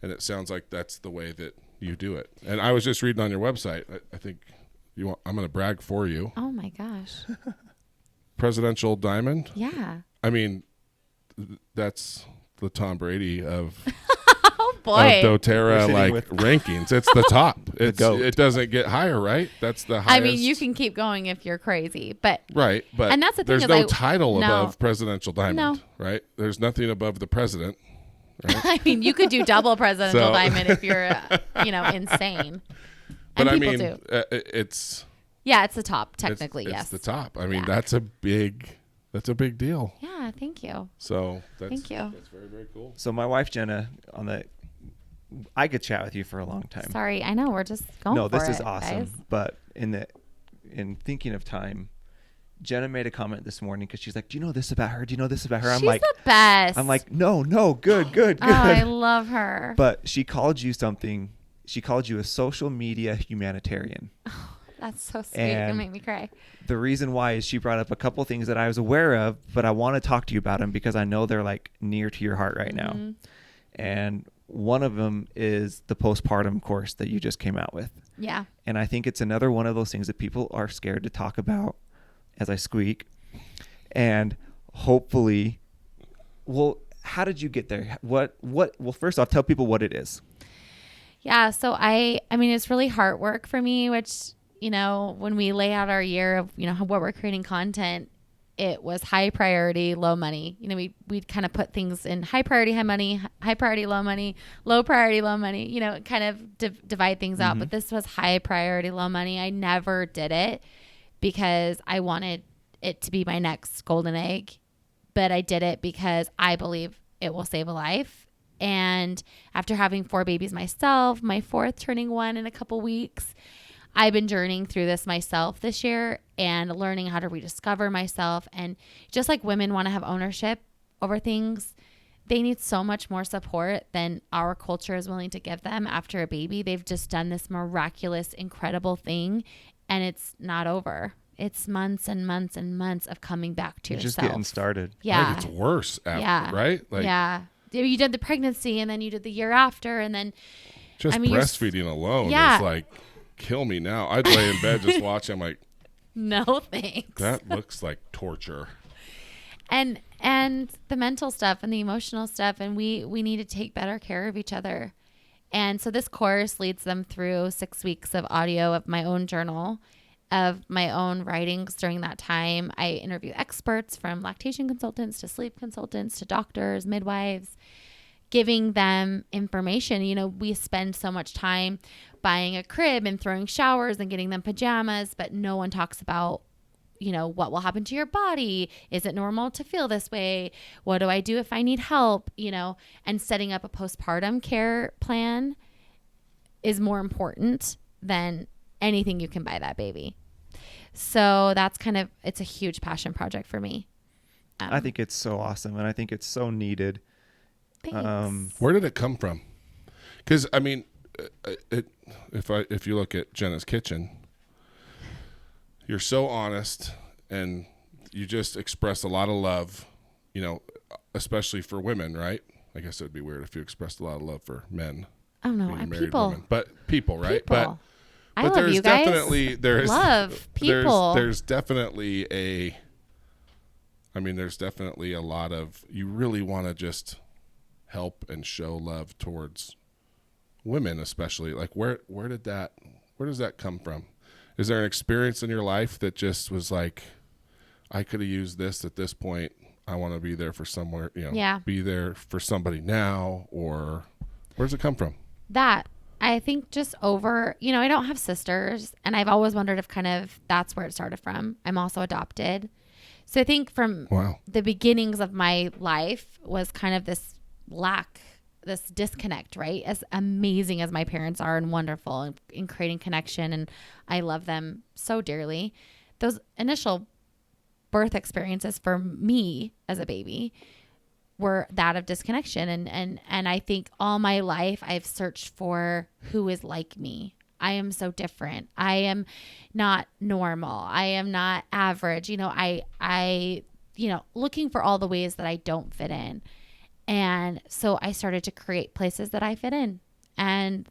S3: And it sounds like that's the way that you do it. And I was just reading on your website. I think I'm going to brag for you.
S2: Oh my gosh.
S3: Presidential Diamond.
S2: Yeah.
S3: I mean, that's the Tom Brady of
S2: Oh boy.
S3: of doTERRA like
S1: with
S3: rankings. It's the top.
S1: GOAT.
S3: It doesn't get higher, right? That's the highest.
S2: I mean, you can keep going if you're crazy, but
S3: right, but
S2: and that's the thing
S3: there's
S2: is
S3: no title
S2: no.
S3: above Presidential Diamond,
S2: No.
S3: right? There's nothing above the president. Right?
S2: I mean, you could do double presidential
S3: So-
S2: diamond if you're, insane.
S3: But
S2: And
S3: I
S2: people
S3: mean,
S2: do.
S3: It's
S2: Yeah, it's the top, technically,
S3: it's
S2: yes.
S3: the top. I mean,
S2: Yeah.
S3: that's a big deal.
S2: Yeah, thank you.
S3: So that's
S2: Thank you.
S3: That's very, very cool.
S1: So my wife Jenna, I could chat with you for a long time.
S2: Sorry, I know we're just going
S1: No,
S2: for
S1: this
S2: it,
S1: is awesome.
S2: guys.
S1: But in thinking of time, Jenna made a comment this morning because she's like, "Do you know this about her? Do you know this about her?"
S2: She's the best.
S1: I'm like, no, good.
S2: Oh, I love her.
S1: But she called you something. She called you a social media humanitarian.
S2: That's so sweet. You're gonna
S1: And-
S2: make me cry.
S1: The reason why is she brought up a couple things that I was aware of, but I want to talk to you about them because I know they're like near to your heart right now.
S2: Mhm.
S1: And one of them is the postpartum course that you just came out with.
S2: Yeah.
S1: And I think it's another one of those things that people are scared to talk about, as I squeak. And hopefully, well, how did you get there? Well, first off, tell people what it is.
S2: Yeah. So I mean, it's really heart work for me, which, when we lay out our year of, what we're creating content, it was high priority, low money. We'd kind of put things in high priority, high money, high priority, low money, low priority, low money, kind of divide things out. But this was high priority, low money. I never did it because I wanted it to be my next golden egg. But I did it because I believe it will save a life. And after having 4 babies myself, my 4th turning 1 in a couple weeks, I've been journeying through this myself this year and learning how to rediscover myself. And just like women want to have ownership over things, they need so much more support than our culture is willing to give them after a baby. They've just done this miraculous, incredible thing, and it's not over. It's months and months and months of coming back to
S1: You're
S2: yourself.
S1: just getting started.
S2: Yeah.
S3: It gets worse after,
S2: Yeah.
S3: right? Like
S2: yeah. You did the pregnancy and then you did the year after and then
S3: just
S2: I mean, you're
S3: breastfeeding alone
S2: Yeah.
S3: is like, kill me now. I'd lay in bed just watching. I'm like,
S2: no thanks.
S3: that looks like torture.
S2: And the mental stuff and the emotional stuff, and we need to take better care of each other. And so this course leads them through 6 weeks of audio of my own journal, of my own writings during that time. I interview experts from lactation consultants to sleep consultants to doctors, midwives, giving them information. We spend so much time buying a crib and throwing showers and getting them pajamas, but no one talks about, what will happen to your body? Is it normal to feel this way? What do I do if I need help? And setting up a postpartum care plan is more important than anything you can buy that baby. So that's it's a huge passion project for me.
S1: I think it's so awesome, and I think it's so needed.
S2: Thanks.
S3: Where did it come from? Because I mean, if you look at Jenna's kitchen, you're so honest and you just express a lot of love, especially for women, right? I guess it would be weird if you expressed a lot of love for men.
S2: Oh no,
S3: being
S2: I'm
S3: married
S2: people.
S3: women. But people, right?
S2: People. I
S3: But
S2: love
S3: there's
S2: you guys.
S3: definitely
S2: Love people.
S3: There's definitely there's definitely a lot of, you really want to just help and show love towards women, especially. Like where does that come from? Is there an experience in your life that just was like, I could have used this at this point. I want to be there for somewhere, be there for somebody now, or where does it come from?
S2: That I think just over, I don't have sisters, and I've always wondered if that's where it started from. I'm also adopted. So I think from the beginnings of my life was kind of this lack, this disconnect, right? As amazing as my parents are and wonderful in creating connection, and I love them so dearly, those initial birth experiences for me as a baby were that of disconnection. And I think all my life I've searched for who is like me. I am so different. I am not normal. I am not average. I looking for all the ways that I don't fit in. And so I started to create places that I fit in. And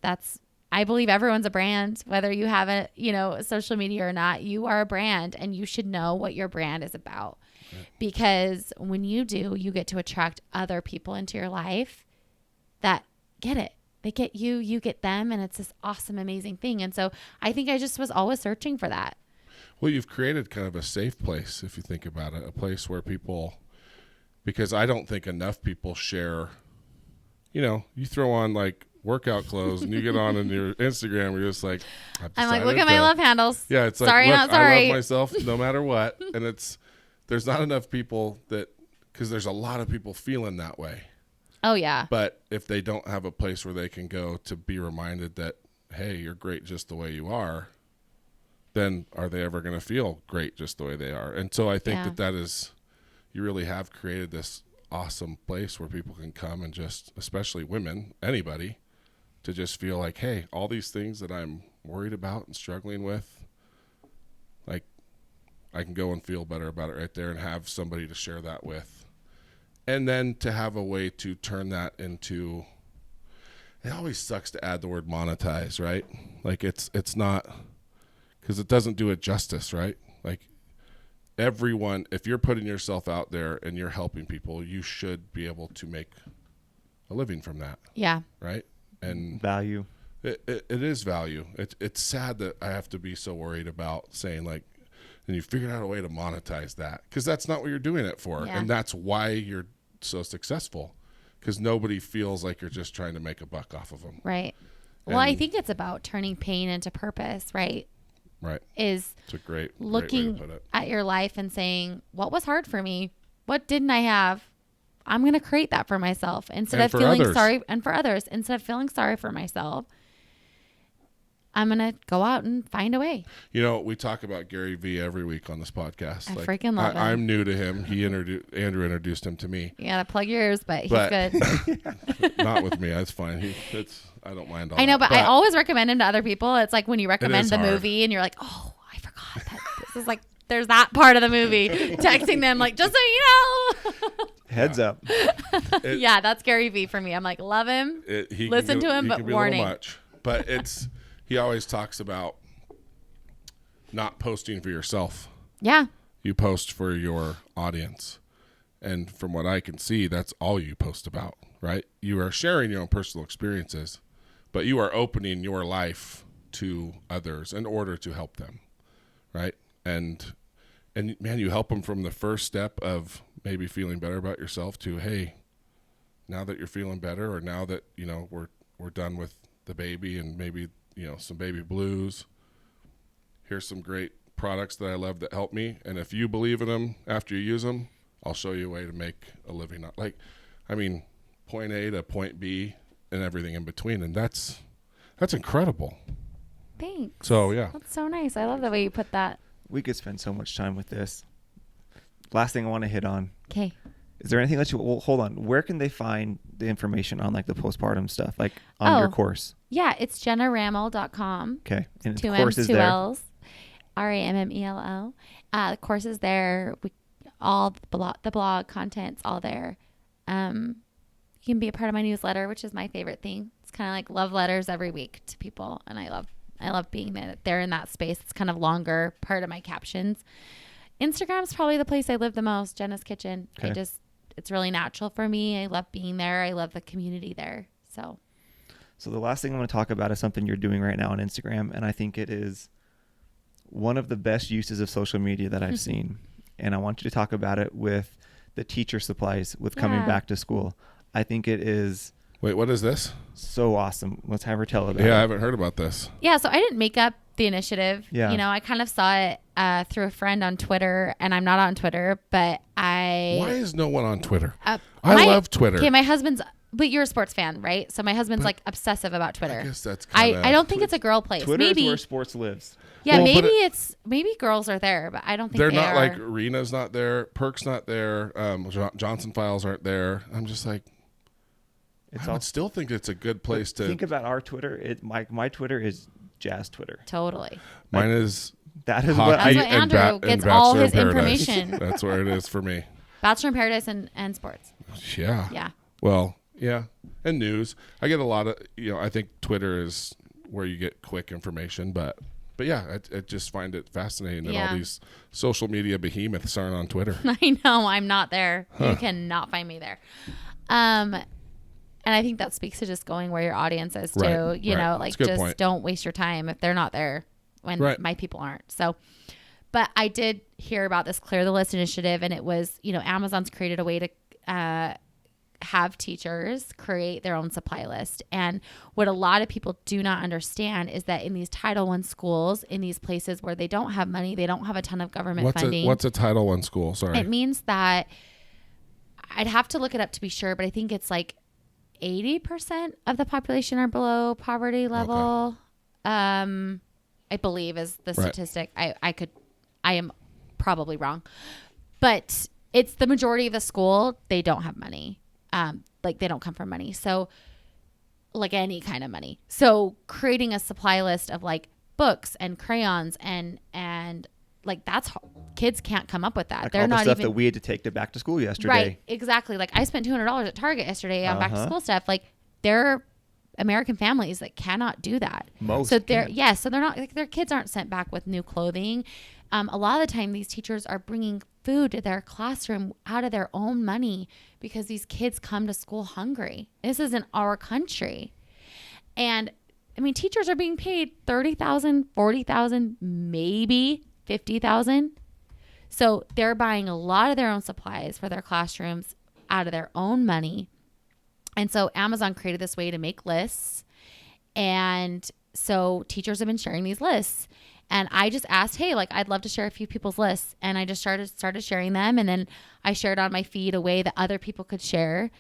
S2: I believe everyone's a brand, whether you have social media or not. You are a brand, and you should know what your brand is about. Okay. Because when you do, you get to attract other people into your life that get it. They get you, you get them, and it's this awesome, amazing thing. And so I think I just was always searching for that.
S3: Well, you've created kind of a safe place, if you think about it, a place where people, because I don't think enough people share, you throw on like workout clothes and you get on in your Instagram, you're just like,
S2: I'm like, look at my love handles.
S3: Yeah, it's like,
S2: sorry,
S3: look,
S2: not sorry.
S3: I love myself no matter what. And there's not enough people because there's a lot of people feeling that way.
S2: Oh, yeah.
S3: But if they don't have a place where they can go to be reminded that, hey, you're great just the way you are, then are they ever going to feel great just the way they are? And so I think that is, you really have created this awesome place where people can come and just, especially women, anybody, to just feel like, hey, all these things that I'm worried about and struggling with, like, I can go and feel better about it right there and have somebody to share that with. And then to have a way to turn that into, it always sucks to add the word monetize, right? Like it's not, because it doesn't do it justice, right? Like everyone, if you're putting yourself out there and you're helping people, you should be able to make a living from that.
S2: Yeah.
S3: Right? And
S1: value.
S3: It is value. It's sad that I have to be so worried about saying like, and you figured out a way to monetize that, because that's not what you're doing it for.
S2: Yeah.
S3: And that's why you're so successful, because nobody feels like you're just trying to make a buck off of them.
S2: Right. Well, I think it's about turning pain into purpose, right?
S3: Right.
S2: It's
S3: a great
S2: looking
S3: way to put it.
S2: At your life and saying, what was hard for me? What didn't I have? I'm going to create that for myself instead of feeling sorry, and for others, instead of feeling sorry for myself. I'm going to go out and find a way.
S3: We talk about Gary Vee every week on this podcast.
S2: I freaking love him.
S3: I'm new to him. Andrew introduced him to me.
S2: You got to plug yours, but he's good.
S3: Not with me. That's fine. I don't mind all
S2: I know,
S3: that.
S2: but I always recommend him to other people. It's like when you recommend the
S3: hard.
S2: movie and you're like, oh, I forgot that this is like, there's that part of the movie. Texting them like, just so you know.
S1: Heads up.
S2: Yeah, that's Gary Vee for me. I'm like, love him. Listen to him, but warning.
S3: Much. But he always talks about not posting for yourself.
S2: Yeah.
S3: You post for your audience. And from what I can see, that's all you post about, right? You are sharing your own personal experiences, but you are opening your life to others in order to help them, right? And man, you help them from the first step of maybe feeling better about yourself to, hey, now that you're feeling better, or now that, we're done with the baby and maybe, some baby blues, here's some great products that I love that help me. And if you believe in them after you use them, I'll show you a way to make a living. Point A to point B and everything in between. And that's incredible.
S2: Thanks.
S3: So, yeah.
S2: That's so nice. I love the way you put that.
S1: We could spend so much time with this. Last thing I want to hit on.
S2: Okay.
S1: Is there anything that hold on. Where can they find the information on like the postpartum stuff, like on your course?
S2: Yeah, it's jennarammell.com.
S1: Okay. And
S2: two
S1: the course
S2: M's,
S1: is
S2: two
S1: there.
S2: L's. RAMMELL. The course is there. All the blog content's all there. You can be a part of my newsletter, which is my favorite thing. It's kind of like love letters every week to people, and I love being there in that space. It's kind of longer part of my captions. Instagram's probably the place I live the most. Jenna's Kitchen.
S1: Okay.
S2: It's really natural for me. I love being there. I love the community there. So
S1: the last thing I want to talk about is something you're doing right now on Instagram, and I think it is one of the best uses of social media that I've seen. And I want you to talk about it with the teacher supplies with coming back to school. I think it is.
S3: Wait, what is this?
S1: So awesome. Let's have her tell about it.
S3: Yeah, I haven't heard about this.
S2: Yeah, so I didn't make up the initiative.
S1: Yeah.
S2: I kind of saw it through a friend on Twitter, and I'm not on Twitter, but
S3: Why is no one on Twitter?
S2: I
S3: love Twitter.
S2: Okay, my husband's but you're a sports fan, right? So my husband's
S3: But
S2: like obsessive about Twitter.
S3: I guess that's kind of.
S2: I don't think it's a girl place.
S1: Twitter
S2: Maybe
S1: is where sports lives.
S2: yeah,
S3: Well, but
S2: maybe girls are there, but I don't think
S3: they're
S2: they
S3: not
S2: are.
S3: like Rena's not there, Perk's not there, Johnson Files aren't there. I'm just like, I would still think it's a good place to.
S1: Think about our Twitter. My Twitter is Jazz Twitter.
S2: Totally.
S3: Mine is
S1: That is
S3: hockey
S1: what
S2: That's what
S3: and
S2: Andrew gets all
S3: Bachelor
S2: his
S3: in Paradise.
S2: information.
S3: That's where it is for me.
S2: Bachelor in Paradise and sports.
S3: Yeah.
S2: Yeah.
S3: Well, yeah, and news. I get a lot of. I think Twitter is where you get quick information, but yeah, I just find it fascinating that all these social media behemoths aren't on Twitter.
S2: I know I'm not there. You cannot find me there. And I think that speaks to just going where your audience is too.
S3: Right,
S2: You
S3: right.
S2: know,
S3: That's
S2: like
S3: a good
S2: just
S3: point.
S2: don't waste your time if they're not there when my people aren't. So, but I did hear about this Clear the List initiative, and it was, Amazon's created a way to have teachers create their own supply list. And what a lot of people do not understand is that in these Title I schools, in these places where they don't have money, they don't have a ton of government funding.
S3: What's a Title I school? Sorry.
S2: It means that I'd have to look it up to be sure, but I think it's like 80% of the population are below poverty level. I believe is the statistic. I am probably wrong, but it's the majority of the school. They don't have money. Like they don't come from money. So like any kind of money. So creating a supply list of like books and crayons and like that's kids can't come up with that.
S1: like
S2: They're
S1: all the
S2: not
S1: stuff
S2: even
S1: that we had to take back to school yesterday.
S2: right. Exactly. Like I spent $200 at Target yesterday on back to school stuff. Like there are American families that cannot do that.
S1: Most
S2: so they're
S1: can't.
S2: so they're not like their kids aren't sent back with new clothing. A lot of the time these teachers are bringing food to their classroom out of their own money because these kids come to school hungry. This is in our country. And I mean, teachers are being paid $30,000, $40,000, maybe $50,000. So they're buying a lot of their own supplies for their classrooms out of their own money. And so Amazon created this way to make lists. And so teachers have been sharing these lists. And I just asked, hey, like I'd love to share a few people's lists. And I just started sharing them. And then I shared on my feed a way that other people could share.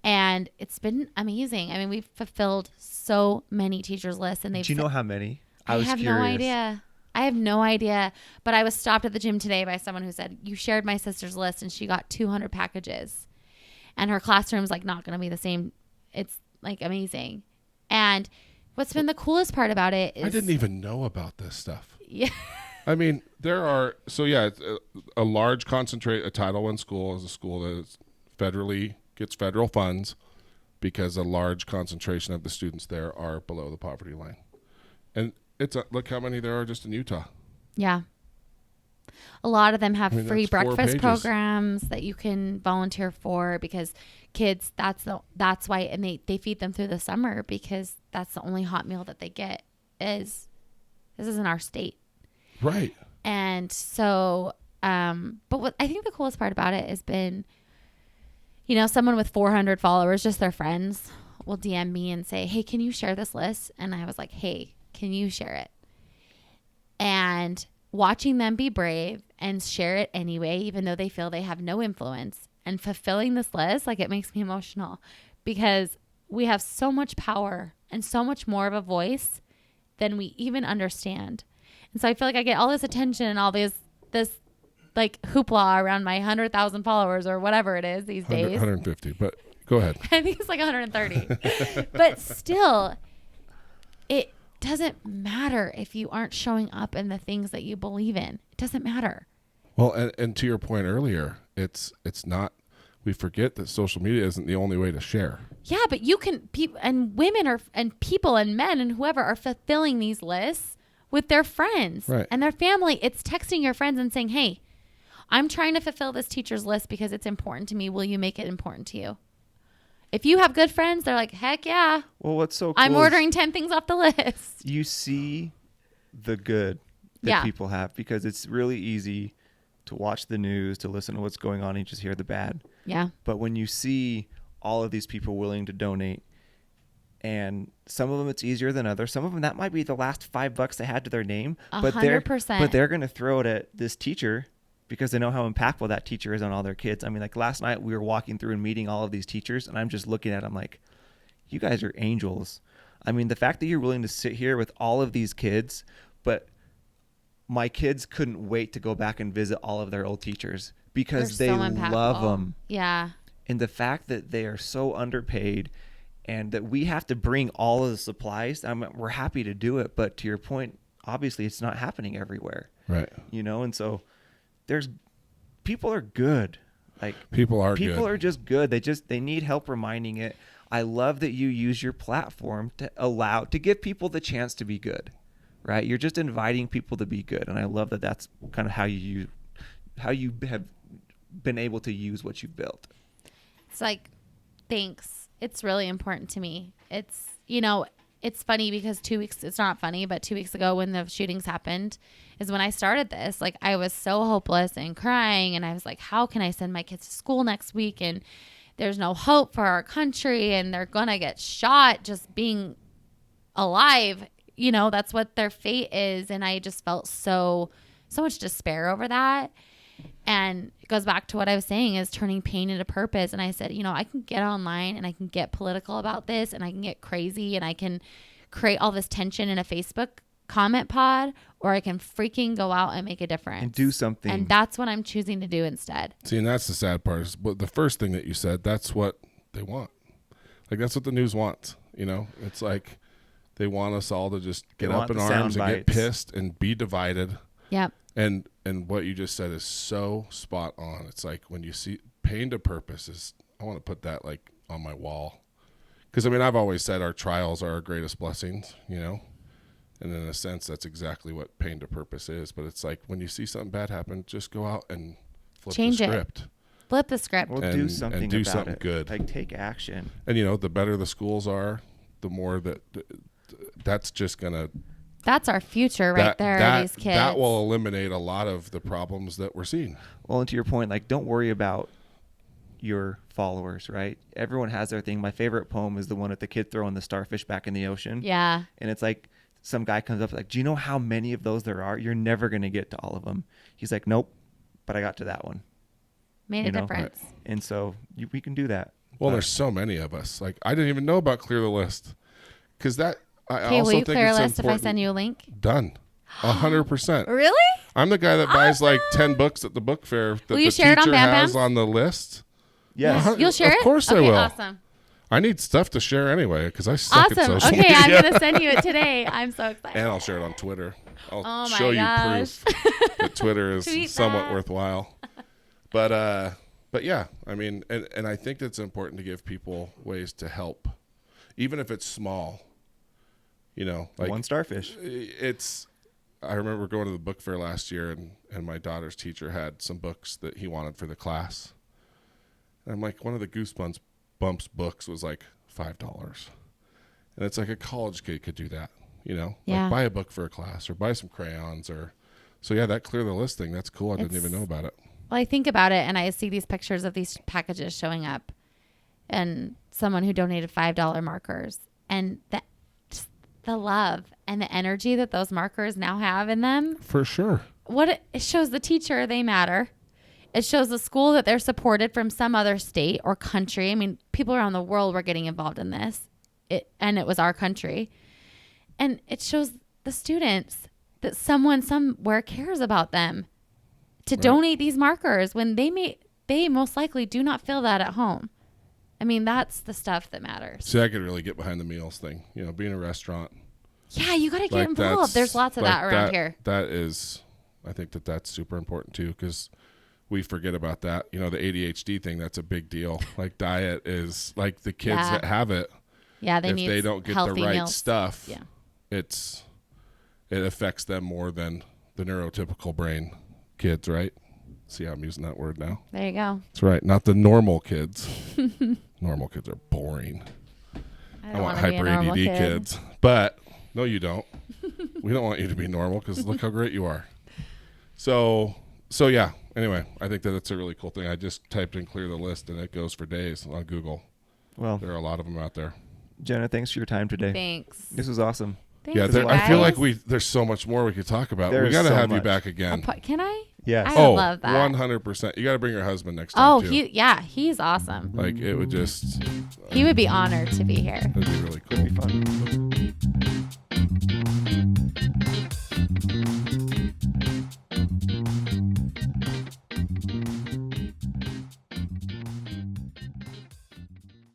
S2: And it's been amazing. I mean, we've fulfilled so many teachers' lists. And
S1: Do you know how many?
S2: I
S1: was
S2: have
S1: curious.
S2: no idea. I have no idea. But I was stopped at the gym today by someone who said, you shared my sister's list and she got 200 packages. And her classroom's like not going to be the same. It's like amazing. And what's been the coolest part about it is
S3: I didn't even know about this stuff.
S2: Yeah.
S3: I mean, there are a large a Title I school is a school that gets federal funds because a large concentration of the students there are below the poverty line. And look how many there are just in Utah.
S2: Yeah. A lot of them have free
S3: that's 4
S2: breakfast
S3: pages.
S2: programs that you can volunteer for because kids, that's why, and they feed them through the summer because that's the only hot meal that they get this is in our state.
S3: Right.
S2: And so, but what I think the coolest part about it has been, someone with 400 followers, just their friends will DM me and say, hey, can you share this list? And I was like, hey, can you share it? And watching them be brave and share it anyway, even though they feel they have no influence, and fulfilling this list, like it makes me emotional because we have so much power and so much more of a voice than we even understand. And so I feel like I get all this attention and all this like hoopla around my 100,000 followers or whatever it is these days.
S3: 150, but go ahead.
S2: I think it's like 130. But still, it doesn't matter if you aren't showing up in the things that you believe in. It doesn't matter.
S3: Well, and to your point earlier, it's not. We forget that social media isn't the only way to share.
S2: Yeah, but you can and women and people and men and whoever are fulfilling these lists with their friends and their family. It's texting your friends and saying, "Hey, I'm trying to fulfill this teacher's list because it's important to me. Will you make it important to you?" If you have good friends, they're like, heck yeah.
S1: Well, what's so cool
S2: I'm ordering 10 things off the list.
S1: You see the good that people have because it's really easy to watch the news, to listen to what's going on and just hear the bad.
S2: Yeah.
S1: But when you see all of these people willing to donate, and some of them it's easier than others. Some of them that might be the last $5 they had to their name.
S2: 100%.
S1: But they're going to throw it at this teacher because they know how impactful that teacher is on all their kids. I mean, like last night we were walking through and meeting all of these teachers, and I'm just looking at them like, you guys are angels. I mean, the fact that you're willing to sit here with all of these kids, but my kids couldn't wait to go back and visit all of their old teachers because
S2: They're
S1: they
S2: so impactful.
S1: love them.
S2: Yeah.
S1: And the fact that they are so underpaid and that we have to bring all of the supplies, we're happy to do it. But to your point, obviously it's not happening everywhere.
S3: Right.
S1: You know, and so people are good. Like
S3: people are
S1: just good. They need help reminding it. I love that you use your platform to give people the chance to be good, right? You're just inviting people to be good. And I love that that's kind of how you have been able to use what you've built.
S2: It's like, thanks. It's really important to me. It's, it's funny because it's not funny, but 2 weeks ago when the shootings happened is when I started this. Like, I was so hopeless and crying, and I was like, how can I send my kids to school next week? And there's no hope for our country, and they're going to get shot just being alive. That's what their fate is. And I just felt so much despair over that. And it goes back to what I was saying is turning pain into purpose. And I said, I can get online and I can get political about this, and I can get crazy, and I can create all this tension in a Facebook comment pod, or I can freaking go out and make a difference
S1: and do something.
S2: And that's what I'm choosing to do instead.
S3: See, and that's the sad part is, but the first thing that you said, that's what they want. Like, that's what the news wants. It's like they want us all to just get up in arms and get pissed and be divided.
S2: Yep.
S3: And what you just said is so spot on. It's like when you see pain to purpose is, I want to put that like on my wall. Because, I've always said our trials are our greatest blessings, And in a sense, that's exactly what pain to purpose is. But it's like when you see something bad happen, just go out and
S2: change
S3: the script.
S2: Flip the script.
S1: Or do something
S3: do
S1: about
S3: something
S1: it.
S3: good.
S1: Like take action.
S3: And, the better the schools are, the more that's just going to...
S2: That's our future right there, these kids.
S3: That will eliminate a lot of the problems that we're seeing.
S1: Well, and to your point, like, don't worry about your followers, right? Everyone has their thing. My favorite poem is the one with the kid throwing the starfish back in the ocean.
S2: Yeah.
S1: And it's like some guy comes up like, do you know how many of those there are? You're never going to get to all of them. He's like, nope, but I got to that one.
S2: Made a difference.
S1: Right. And so we can do that.
S3: Well, there's so many of us. Like, I didn't even know about Clear the List. Because that...
S2: Okay, will you clear a list if I send you a link?
S3: Done. 100%.
S2: Really?
S3: I'm the guy that buys like 10 books at the book fair that
S2: will you
S3: the
S2: share
S3: teacher
S2: it on Bam
S3: has
S2: Bam?
S3: on the list.
S1: Yes.
S2: You'll share it?
S3: Of course I
S2: okay,
S3: will.
S2: Awesome.
S3: I need stuff to share anyway because I suck at
S2: Awesome.
S3: social
S2: Okay,
S3: media.
S2: I'm going to send you it today. I'm so excited.
S3: And I'll share it on Twitter. I'll
S2: Oh my
S3: show
S2: gosh.
S3: you proof that Twitter is
S2: Tweet
S3: somewhat
S2: that.
S3: worthwhile. But yeah, and I think it's important to give people ways to help, even if it's small. Like
S1: one starfish.
S3: I remember going to the book fair last year and my daughter's teacher had some books that he wanted for the class. And I'm like, one of the Goosebumps books was like $5. And it's like a college kid could do that,
S2: Yeah.
S3: like buy a book for a class or buy some crayons so yeah, that Clear the List thing, that's cool. I didn't even know about it.
S2: Well, I think about it and I see these pictures of these packages showing up and someone who donated $5 markers, and the love and the energy that those markers now have in them.
S3: For sure.
S2: It shows the teacher they matter. It shows the school that they're supported from some other state or country. People around the world were getting involved in this. And it was our country. And it shows the students that someone somewhere cares about them to donate these markers when they most likely do not feel that at home. That's the stuff that matters.
S3: See, I could really get behind the meals thing. Being a restaurant.
S2: Yeah, you got to get involved. There's lots of that around here.
S3: That is, I think that's super important too, because we forget about that. The ADHD thing, that's a big deal. Like diet is like the kids that have it.
S2: Yeah,
S3: if they don't get the right
S2: meals.
S3: stuff,
S2: yeah.
S3: it affects them more than the neurotypical brain kids, right? See how I'm using that word now?
S2: There you go.
S3: That's right. Not the normal kids. Normal kids are boring. I want hyper ADD kids. But no, you don't. We don't want you to be normal because look how great you are. So yeah. Anyway, I think that it's a really cool thing. I just typed in Clear the List and it goes for days on Google. Well, there are a lot of them out there.
S1: Jenna, thanks for your time today.
S2: Thanks.
S1: This was awesome.
S2: Thanks,
S3: yeah, I feel like there's so much more we could talk about. We got to have you back again.
S2: Can I?
S1: Yes.
S2: I would love that.
S3: 100%. You got to bring your husband next time.
S2: Oh,
S3: too.
S2: he's awesome.
S3: Like it would just.
S2: He would be honored to be here.
S3: It'd be really cool.
S1: It'd be fun.